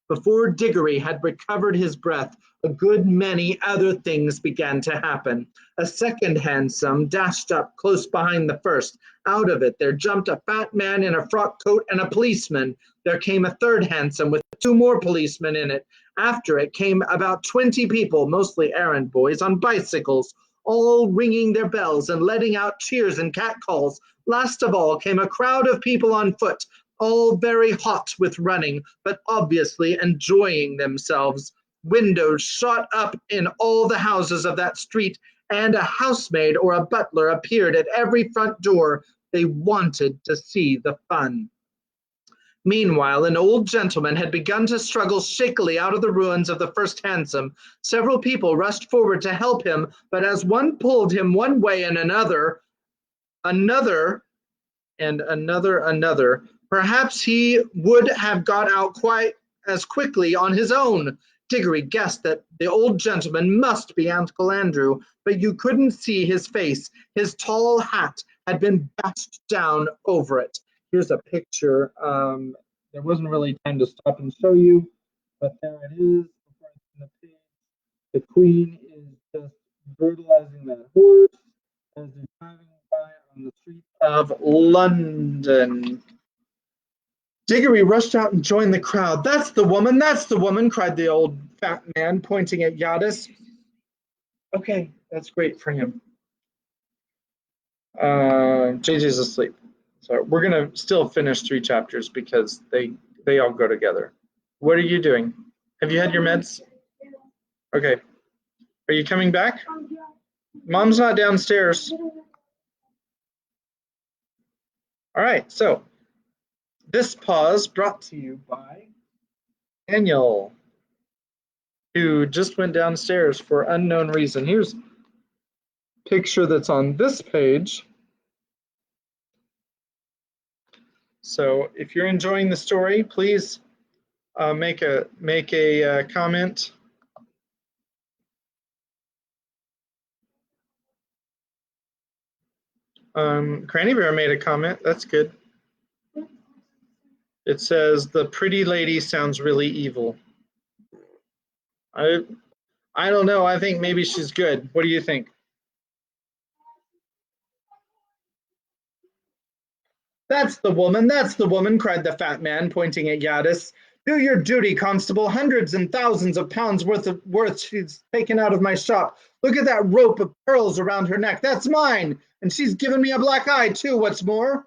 Before Diggory had recovered his breath, a good many other things began to happen. A second hansom dashed up close behind the first. Out of it there jumped a fat man in a frock coat and a policeman. There came a third hansom with 2 more policemen in it. After it came about 20 people, mostly errand boys, on bicycles, all ringing their bells and letting out cheers and catcalls. Last of all came a crowd of people on foot, all very hot with running, but obviously enjoying themselves. Windows shot up in all the houses of that street, and a housemaid or a butler appeared at every front door. They wanted to see the fun. Meanwhile, an old gentleman had begun to struggle shakily out of the ruins of the first hansom. Several people rushed forward to help him, but as one pulled him one way and another, perhaps he would have got out quite as quickly on his own. Diggory guessed that the old gentleman must be Uncle Andrew, but you couldn't see his face. His tall hat had been bashed down over it. Here's a picture. There wasn't really time to stop and show you, but there it is. The queen is just brutalizing that horse as they're driving by on the streets of London. Diggory rushed out and joined the crowd. That's the woman, that's the woman, cried the old fat man, pointing at Yadis. Okay, that's great for him. JJ's asleep. So we're going to still finish 3 chapters because they all go together. What are you doing? Have you had your meds? Okay. Are you coming back? Mom's not downstairs. All right, so this pause brought to you by Daniel, who just went downstairs for unknown reason. Here's a picture that's on this page. So if you're enjoying the story, please make a comment. Granny Bear made a comment. That's good. It says the pretty lady sounds really evil. I don't know. I think maybe she's good. What do you think? That's the woman, cried the fat man, pointing at Yadis. Do your duty, constable. Hundreds and thousands of pounds worth she's taken out of my shop. Look at that rope of pearls around her neck. That's mine. And she's given me a black eye, too, what's more.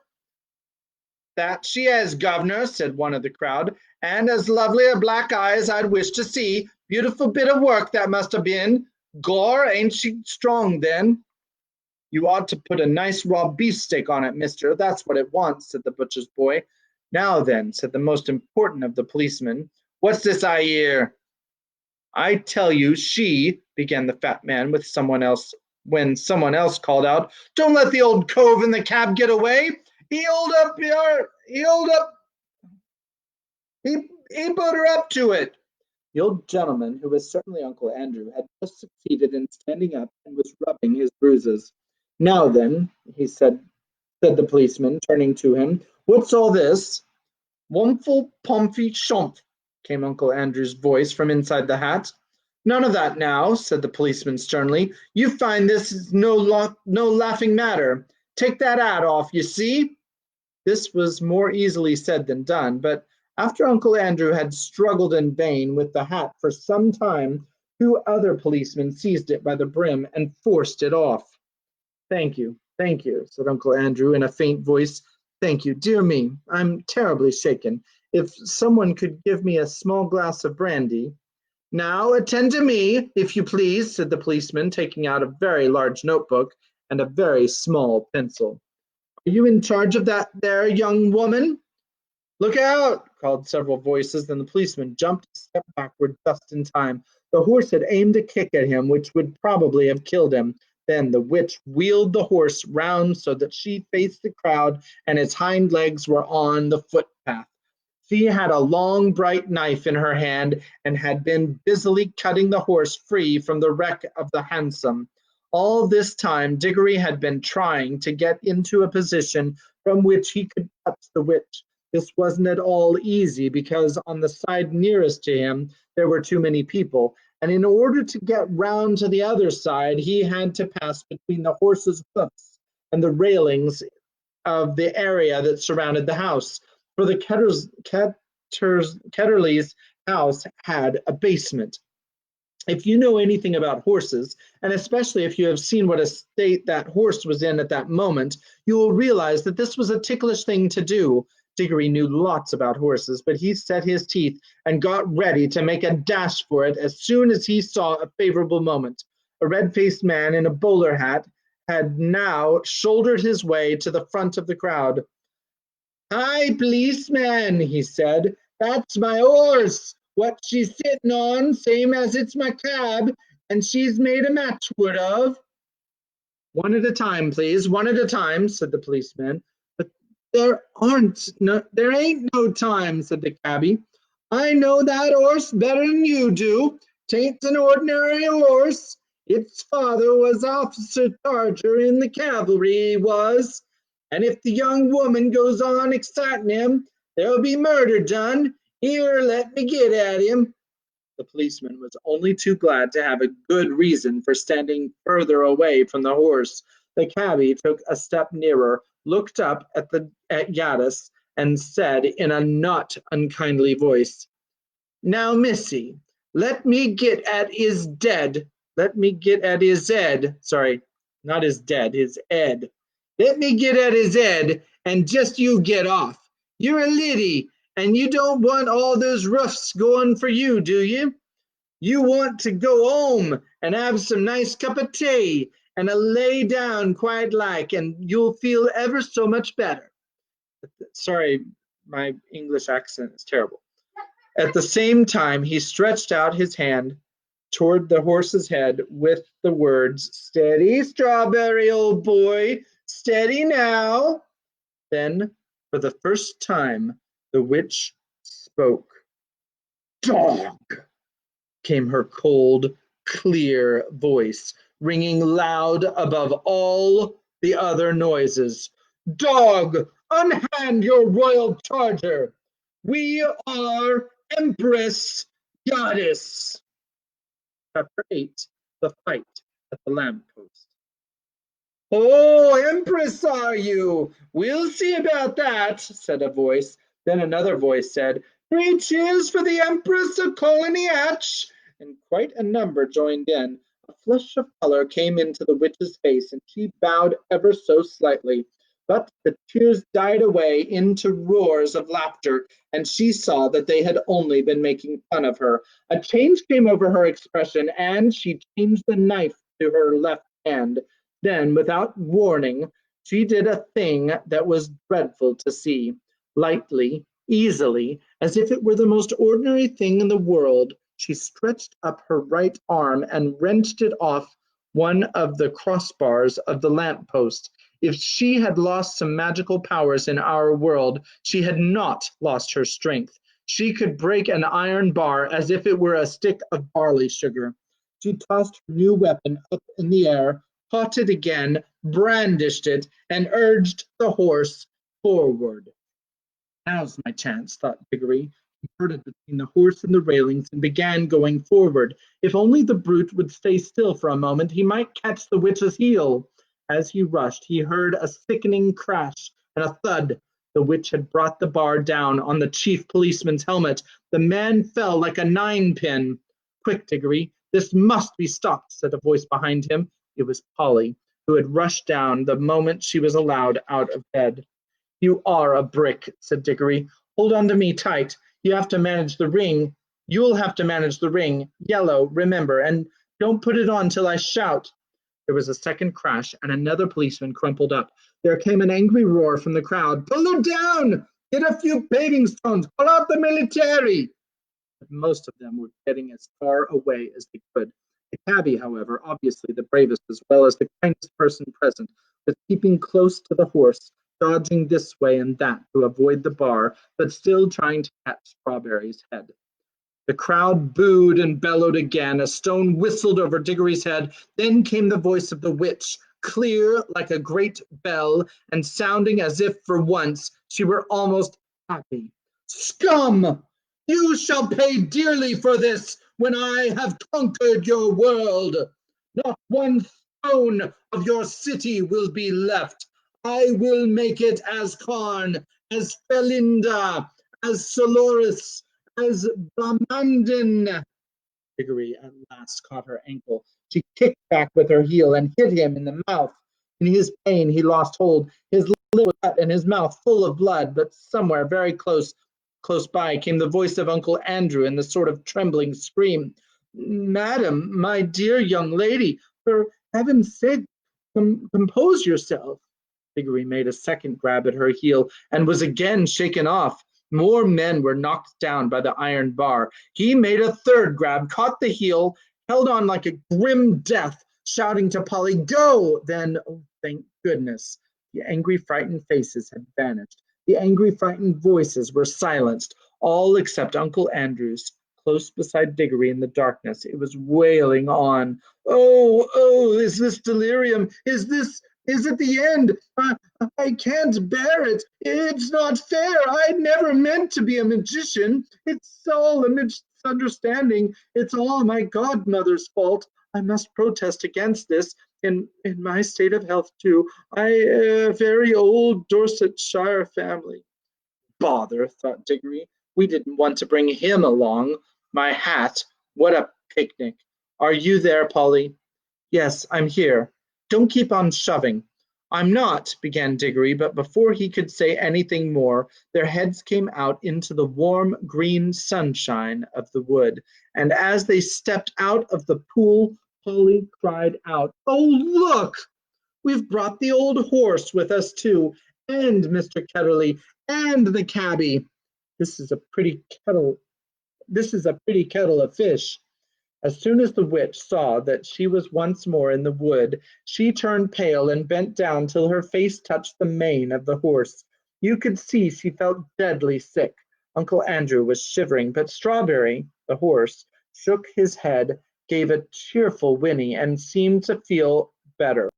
That she is, governor, said one of the crowd, and as lovely a black eye as I'd wish to see. Beautiful bit of work that must have been. Gore, ain't she strong then? You ought to put a nice raw beefsteak on it, mister. That's what it wants, said the butcher's boy. Now then, said the most important of the policemen, what's this I hear? I tell you, she, began the fat man with someone else, when someone else called out, don't let the old cove in the cab get away. He put her up to it. The old gentleman, who was certainly Uncle Andrew, had just succeeded in standing up and was rubbing his bruises. Now then, he said the policeman, turning to him, what's all this? Womful pomfy shump, came Uncle Andrew's voice from inside the hat. None of that now, said the policeman sternly. You find this is no laughing matter. Take that hat off, you see? This was more easily said than done, but after Uncle Andrew had struggled in vain with the hat for some time, 2 other policemen seized it by the brim and forced it off. Thank you, said Uncle Andrew in a faint voice. Thank you, dear me, I'm terribly shaken. If someone could give me a small glass of brandy. Now attend to me, if you please, said the policeman, taking out a very large notebook and a very small pencil. Are you in charge of that there young woman? Look out, called several voices. Then the policeman jumped a step backward just in time. The horse had aimed a kick at him, which would probably have killed him. Then the witch wheeled the horse round so that she faced the crowd and its hind legs were on the footpath. She had a long, bright knife in her hand and had been busily cutting the horse free from the wreck of the hansom. All this time, Diggory had been trying to get into a position from which he could touch the witch. This wasn't at all easy because on the side nearest to him there were too many people, and in order to get round to the other side, he had to pass between the horse's hoofs and the railings of the area that surrounded the house. For the Ketterleys' house had a basement. If you know anything about horses, and especially if you have seen what a state that horse was in at that moment, you will realize that this was a ticklish thing to do. Diggory knew lots about horses, but he set his teeth and got ready to make a dash for it as soon as he saw a favorable moment. A red-faced man in a bowler hat had now shouldered his way to the front of the crowd. "Hi, policeman," he said. "That's my horse. What she's sitting on, same as it's my cab, and she's made a matchwood of." "One at a time, please, one at a time," said the policeman. "But there ain't no time," said the cabby. "I know that horse better than you do. 'Tain't an ordinary horse. Its father was officer charger in the cavalry, he was. And if the young woman goes on exciting him, there'll be murder done. Here, let me get at him." The policeman was only too glad to have a good reason for standing further away from the horse. The cabby took a step nearer, looked up at Gaddis, and said in a not unkindly voice, "Now, missy, let me get at his dead. Let me get at his ed. Sorry, not his dead, his ed. Let me get at his ed, and just you get off. You're a liddy, and you don't want all those roofs going for you, do you? You want to go home and have some nice cup of tea and a lay down quiet like, and you'll feel ever so much better." Sorry, my English accent is terrible. At the same time, he stretched out his hand toward the horse's head with the words, "Steady, Strawberry, old boy, steady now." Then, for the first time, the witch spoke. "Dog!" came her cold, clear voice, ringing loud above all the other noises. "Dog, unhand your royal charger. We are Empress Goddess." Chapter 8, The Fight at the Lamppost. "Oh, Empress are you? We'll see about that," said a voice. Then another voice said, "Three cheers for the Empress of Colony Hatch," and quite a number joined in. A flush of color came into the witch's face, and she bowed ever so slightly. But the cheers died away into roars of laughter, and she saw that they had only been making fun of her. A change came over her expression, and she changed the knife to her left hand. Then, without warning, she did a thing that was dreadful to see. Lightly, easily, as if it were the most ordinary thing in the world, she stretched up her right arm and wrenched it off one of the crossbars of the lamp-post. If she had lost some magical powers in our world, she had not lost her strength. She could break an iron bar as if it were a stick of barley sugar. She tossed her new weapon up in the air, caught it again, brandished it, and urged the horse forward. "Now's my chance," thought Diggory. He darted between the horse and the railings and began going forward. If only the brute would stay still for a moment, he might catch the witch's heel. As he rushed, he heard a sickening crash and a thud. The witch had brought the bar down on the chief policeman's helmet. The man fell like a ninepin. "Quick, Diggory, this must be stopped," said a voice behind him. It was Polly, who had rushed down the moment she was allowed out of bed. "You are a brick," said Diggory. "Hold on to me tight. You have to manage the ring. You'll have to manage the ring. Yellow, remember, and don't put it on till I shout." There was a second crash, and another policeman crumpled up. There came an angry roar from the crowd. "Pull her down! Get a few paving stones. Call out the military. But most of them were getting as far away as they could. The cabby, however, obviously the bravest as well as the kindest person present, was keeping close to the horse, dodging this way and that to avoid the bar, but still trying to catch Strawberry's head. The crowd booed and bellowed again. A stone whistled over Diggory's head. Then came the voice of the witch, clear like a great bell, and sounding as if for once she were almost happy. Scum! You shall pay dearly for this when I have conquered your world. Not one stone of your city will be left. I will make it as Karn, as Felinda, as Soloris, as Blamandin. Diggory at last caught her ankle. She kicked back with her heel and hit him in the mouth. In his pain, he lost hold. His lip was cut and his mouth full of blood, but somewhere very close by came the voice of Uncle Andrew in the sort of trembling scream. Madam, my dear young lady, for heaven's sake, compose yourself. Diggory made a second grab at her heel and was again shaken off. More men were knocked down by the iron bar. He made a third grab, caught the heel, held on like a grim death, shouting to Polly, Go! Then, oh, thank goodness, the angry, frightened faces had vanished. The angry, frightened voices were silenced, all except Uncle Andrew's. Close beside Diggory in the darkness, it was wailing on. Oh, oh, is this delirium? Is it the end? I can't bear it. It's not fair. I never meant to be a magician. It's all a misunderstanding. It's all my godmother's fault. I must protest against this. In my state of health, too. A very old Dorsetshire family. Bother, thought Diggory. We didn't want to bring him along. My hat. What a picnic. Are you there, Polly? Yes, I'm here. Don't keep on shoving. I'm not, began Diggory, but before he could say anything more, their heads came out into the warm green sunshine of the wood, and as they stepped out of the pool, Polly cried out, Oh, look! We've brought the old horse with us too, and Mr. Ketterly, and the cabby. This is a pretty kettle. This is a pretty kettle of fish. As soon as the witch saw that she was once more in the wood, she turned pale and bent down till her face touched the mane of the horse. You could see she felt deadly sick. Uncle Andrew was shivering, but Strawberry, the horse, shook his head, gave a cheerful whinny, and seemed to feel better.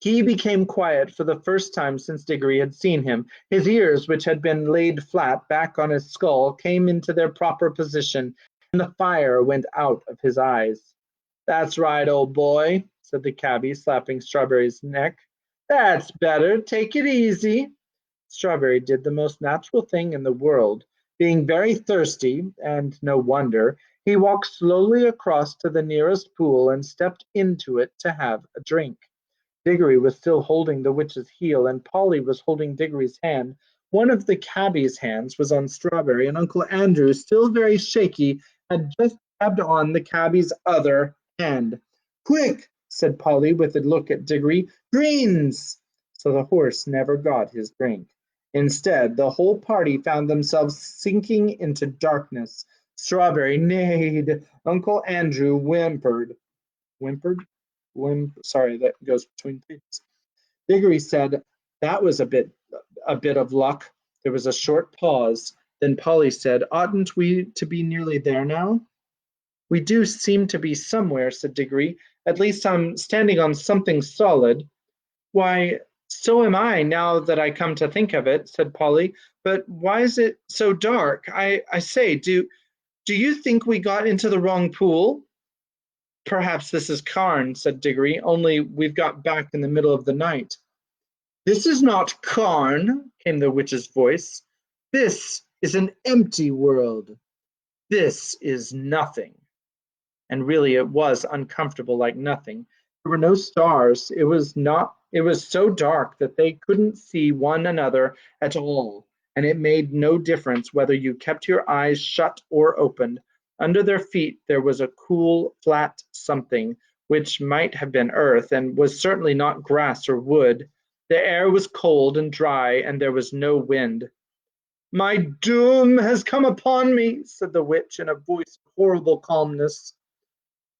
He became quiet for the first time since Diggory had seen him. His ears, which had been laid flat back on his skull, came into their proper position, and the fire went out of his eyes. That's right, old boy, said the cabby, slapping Strawberry's neck. That's better. Take it easy. Strawberry did the most natural thing in the world. Being very thirsty, and no wonder, he walked slowly across to the nearest pool and stepped into it to have a drink. Diggory was still holding the witch's heel, and Polly was holding Diggory's hand. One of the cabby's hands was on Strawberry, and Uncle Andrew, still very shaky, had just grabbed on the cabby's other hand. Quick, said Polly with a look at Diggory. Greens! So the horse never got his drink. Instead, the whole party found themselves sinking into darkness. Strawberry neighed. Uncle Andrew whimpered. Whimpered? Sorry, that goes between pages. Diggory said, That was a bit of luck. There was a short pause. Then Polly said, Oughtn't we to be nearly there now? We do seem to be somewhere, said Diggory. At least I'm standing on something solid. Why, so am I, now that I come to think of it, said Polly. But why is it so dark? I say, do you think we got into the wrong pool? Perhaps this is Karn, said Diggory, only we've got back in the middle of the night. This is not Karn, came the witch's voice. This is an empty world. This is nothing. And really it was uncomfortable like nothing. There were no stars. It was so dark that they couldn't see one another at all, and it made no difference whether you kept your eyes shut or opened. Under their feet there was a cool, flat something, which might have been earth, and was certainly not grass or wood. The air was cold and dry, and there was no wind. My doom has come upon me, said the witch in a voice of horrible calmness.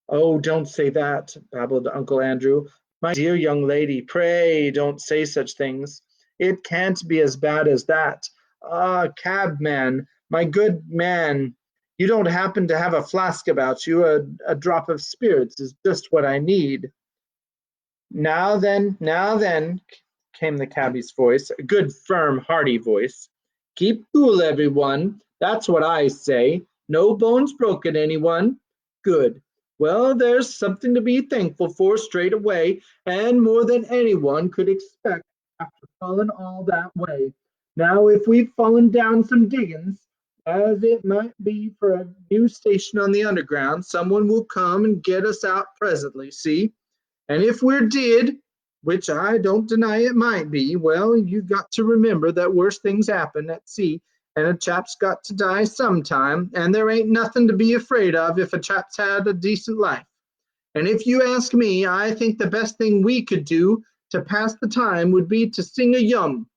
Oh, don't say that, babbled Uncle Andrew. My dear young lady, pray don't say such things. It can't be as bad as that. Ah, cabman, my good man, you don't happen to have a flask about you? A drop of spirits is just what I need. Now then, came the cabbie's voice, a good, firm, hearty voice. Keep cool, everyone. That's what I say. No bones broken, anyone? Good. Well, there's something to be thankful for straight away, and more than anyone could expect after falling all that way. Now, if we've fallen down some diggings, as it might be for a new station on the underground, someone will come and get us out presently, see? And if we're dead, which I don't deny it might be, well, you got to remember that worse things happen at sea, and a chap's got to die sometime, and there ain't nothing to be afraid of if a chap's had a decent life. And if you ask me, I think the best thing we could do to pass the time would be to sing a hymn.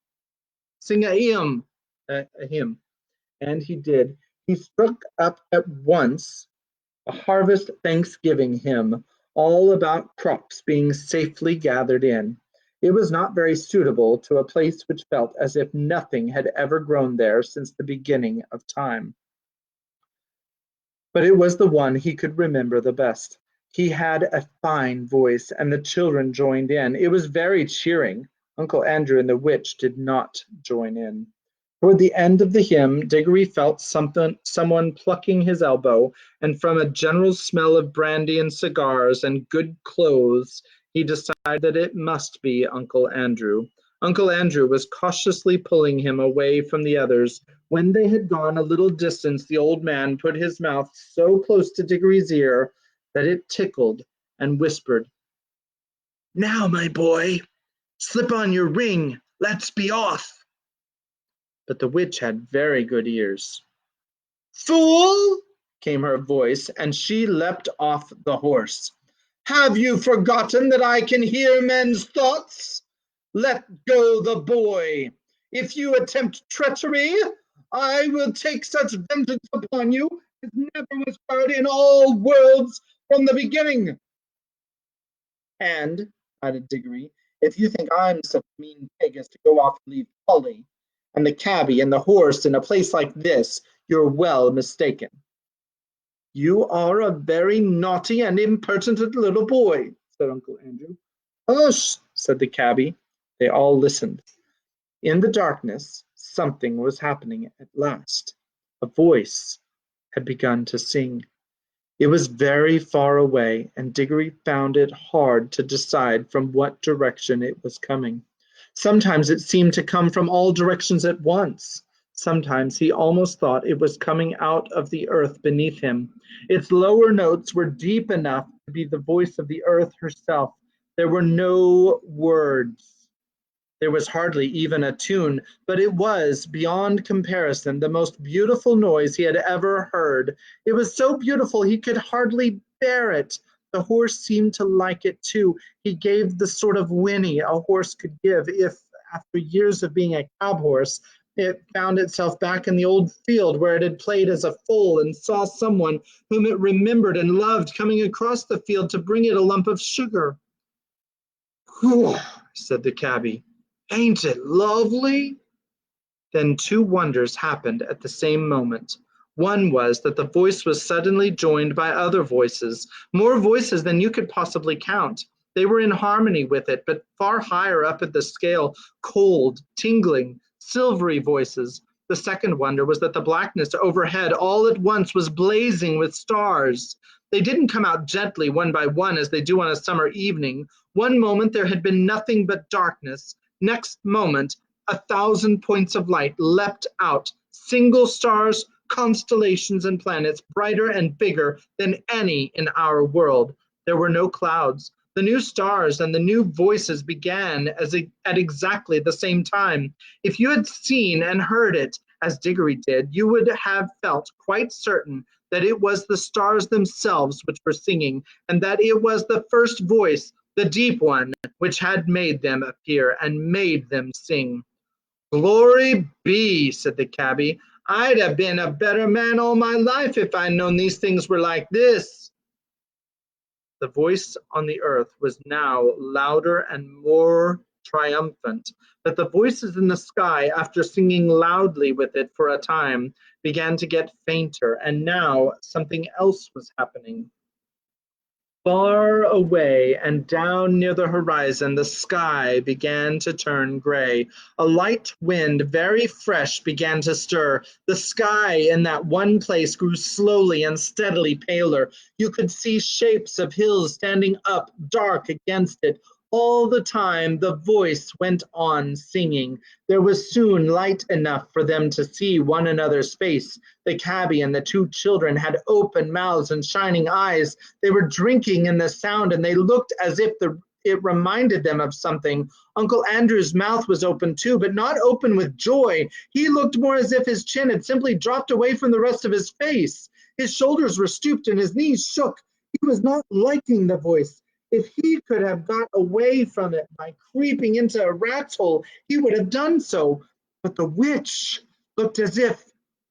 And he did. He struck up at once a harvest thanksgiving hymn, all about crops being safely gathered in. It was not very suitable to a place which felt as if nothing had ever grown there since the beginning of time. But it was the one he could remember the best. He had a fine voice, and the children joined in. It was very cheering. Uncle Andrew and the witch did not join in. Toward the end of the hymn, Diggory felt someone plucking his elbow, and from a general smell of brandy and cigars and good clothes, he decided that it must be Uncle Andrew. Uncle Andrew was cautiously pulling him away from the others. When they had gone a little distance, the old man put his mouth so close to Diggory's ear that it tickled, and whispered, "Now, my boy, slip on your ring. Let's be off." But the witch had very good ears. "Fool!" came her voice, and she leapt off the horse. "Have you forgotten that I can hear men's thoughts? Let go the boy. If you attempt treachery, I will take such vengeance upon you as never was heard in all worlds from the beginning. And," added Diggory, "if you think I'm such a mean pig as to go off and leave Polly and the cabby and the horse in a place like this, you're well mistaken." "You are a very naughty and impertinent little boy," said Uncle Andrew. "Hush!" said the cabby. They all listened. In the darkness, something was happening at last. A voice had begun to sing. It was very far away, and Diggory found it hard to decide from what direction it was coming. Sometimes it seemed to come from all directions at once. Sometimes he almost thought it was coming out of the earth beneath him. Its lower notes were deep enough to be the voice of the earth herself. There were no words. There was hardly even a tune, but it was, beyond comparison, the most beautiful noise he had ever heard. It was so beautiful he could hardly bear it. The horse seemed to like it too. He gave the sort of whinny a horse could give if, after years of being a cab horse, it found itself back in the old field where it had played as a foal and saw someone whom it remembered and loved coming across the field to bring it a lump of sugar. "Whew," said the cabby. "Ain't it lovely?" Then two wonders happened at the same moment. One was that the voice was suddenly joined by other voices, more voices than you could possibly count. They were in harmony with it, but far higher up at the scale, cold, tingling, silvery voices. The second wonder was that the blackness overhead all at once was blazing with stars. They didn't come out gently one by one as they do on a summer evening. One moment there had been nothing but darkness. Next moment 1,000 points of light leapt out, single stars, constellations, and planets, brighter and bigger than any in our world. There were no clouds. The new stars and the new voices began at exactly the same time. If you had seen and heard it, as Diggory did, you would have felt quite certain that it was the stars themselves which were singing, and that it was the first voice, the deep one, which had made them appear and made them sing. Glory be, said the cabby. I'd have been a better man all my life if I'd known these things were like this. The voice on the earth was now louder and more triumphant, but the voices in the sky, after singing loudly with it for a time, began to get fainter, and now something else was happening. Far away and down near the horizon, the sky began to turn gray. A light wind, very fresh, began to stir. The sky in that one place grew slowly and steadily paler. You could see shapes of hills standing up dark against it. All the time the voice went on singing. There was soon light enough for them to see one another's face. The cabby and the two children had open mouths and shining eyes. They were drinking in the sound, and they looked as if it reminded them of something. Uncle Andrew's mouth was open too, but not open with joy. He looked more as if his chin had simply dropped away from the rest of his face. His shoulders were stooped and his knees shook. He was not liking the voice. If he could have got away from it by creeping into a rat's hole, he would have done so. But the witch looked as if,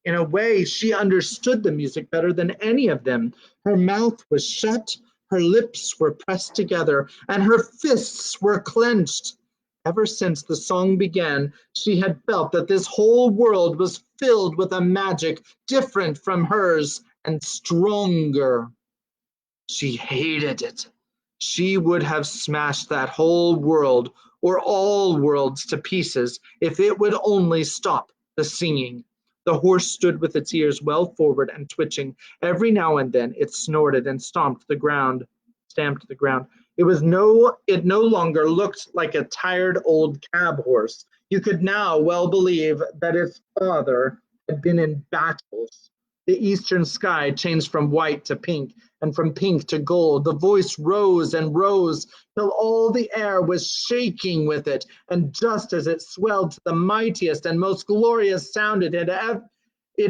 in a way, she understood the music better than any of them. Her mouth was shut, her lips were pressed together, and her fists were clenched. Ever since the song began, she had felt that this whole world was filled with a magic different from hers and stronger. She hated it. She would have smashed that whole world, or all worlds, to pieces if it would only stop the singing. The horse stood with its ears well forward and twitching. Every now and then it snorted and stamped the ground. It no longer looked like a tired old cab horse. You could now well believe that its father had been in battles. The eastern sky changed from white to pink, and from pink to gold. The voice rose and rose till all the air was shaking with it, and just as it swelled to the mightiest and most glorious sound it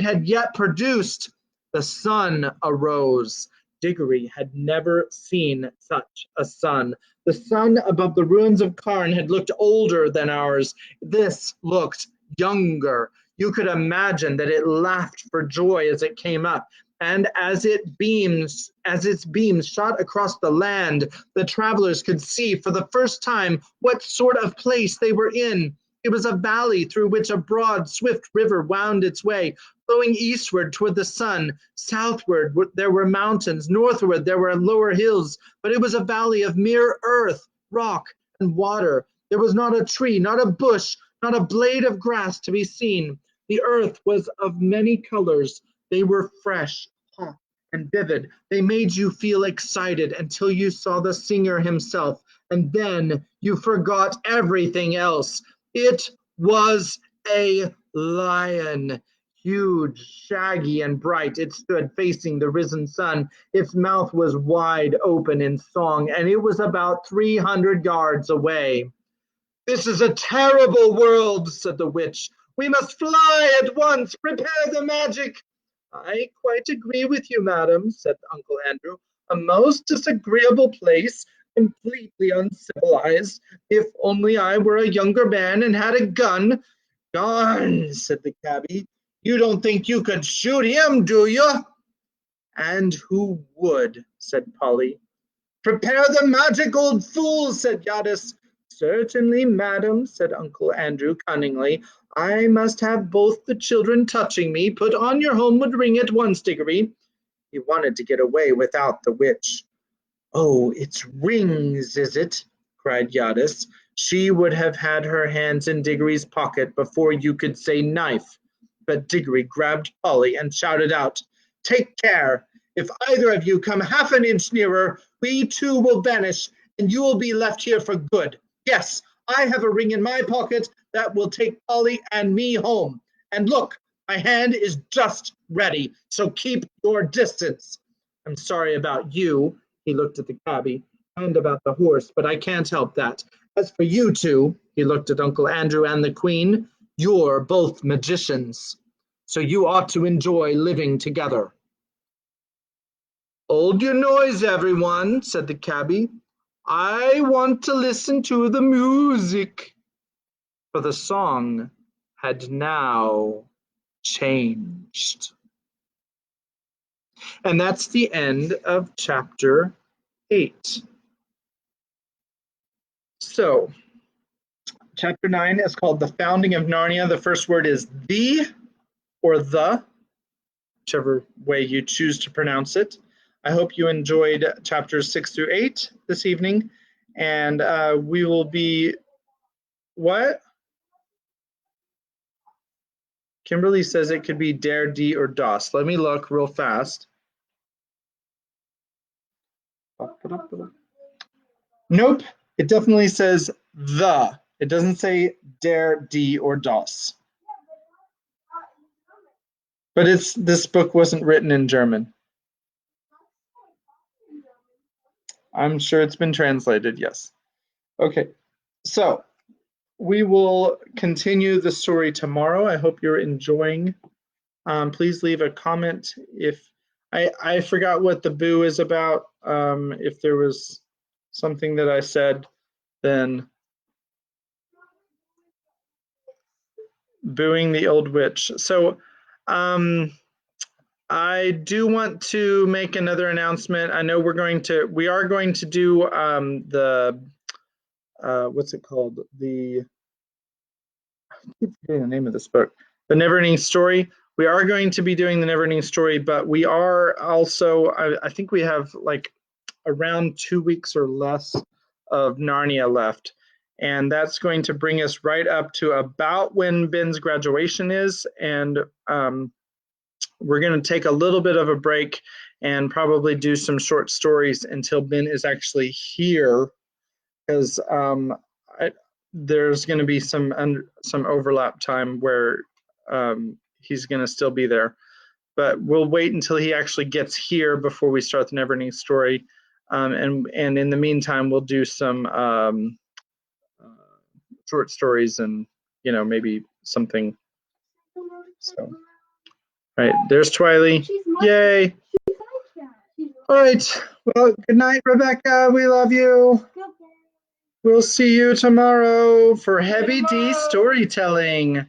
had yet produced, the sun arose. Diggory had never seen such a sun. The sun above the ruins of Carn had looked older than ours. This looked younger. You could imagine that it laughed for joy as it came up, and as its beams shot across the land, the travelers could see for the first time what sort of place they were in. It was a valley through which a broad, swift river wound its way, flowing eastward toward the sun. Southward there were mountains, northward there were lower hills, but it was a valley of mere earth, rock, and water. There was not a tree, not a bush, not a blade of grass to be seen. The earth was of many colors. They were fresh, hot, and vivid. They made you feel excited until you saw the singer himself, and then you forgot everything else. It was a lion. Huge, shaggy, and bright, it stood facing the risen sun. Its mouth was wide open in song, and it was about 300 yards away. "This is a terrible world," said the witch. "We must fly at once. Prepare the magic." "I quite agree with you, madam," said Uncle Andrew. "A most disagreeable place, completely uncivilized. If only I were a younger man and had a gun." "Gun," said the cabby. "You don't think you could shoot him, do you?" "And who would?" said Polly. "Prepare the magic, old fool," said Giadis. "Certainly, madam," said Uncle Andrew cunningly. "I must have both the children touching me. Put on your homeward ring at once, Diggory." He wanted to get away without the witch. "Oh, it's rings, is it?" cried Giadis. She would have had her hands in Diggory's pocket before you could say knife. But Diggory grabbed Polly and shouted out, "Take care! If either of you come half an inch nearer, we too will vanish, and you will be left here for good. Yes, I have a ring in my pocket that will take Polly and me home. And look, my hand is just ready, so keep your distance. I'm sorry about you," he looked at the cabby, "and about the horse, but I can't help that. As for you two," he looked at Uncle Andrew and the Queen, "you're both magicians, so you ought to enjoy living together." "Hold your noise, everyone," said the cabby. "I want to listen to the music." For the song had now changed. And that's the end of chapter 8. So, chapter 9 is called The Founding of Narnia. The first word is the or the, whichever way you choose to pronounce it. I hope you enjoyed chapters 6 through 8 this evening. And we will be, what? Kimberly says it could be dare, D, or DOS. Let me look real fast. Nope, it definitely says the. It doesn't say dare, D, or DOS. But this book wasn't written in German. I'm sure it's been translated, yes. Okay, so we will continue the story tomorrow. I hope you're enjoying. Please leave a comment if I forgot what the boo is about. If there was something that I said, then booing the old witch. So I do want to make another announcement. I know we are going to do the what's it called? I keep forgetting the name of this book. The Neverending Story. We are going to be doing the Neverending Story, but we are also, I think we have like around 2 weeks or less of Narnia left. And that's going to bring us right up to about when Ben's graduation is. And we're going to take a little bit of a break and probably do some short stories until Ben is actually here, because there's going to be some overlap time where he's going to still be there. But we'll wait until he actually gets here before we start the Neverending Story. And in the meantime, we'll do some short stories and, maybe something. So, right, there's Twiley. Yay. All right. Well, good night, Rebecca. We love you. We'll see you tomorrow for Heavy D storytelling.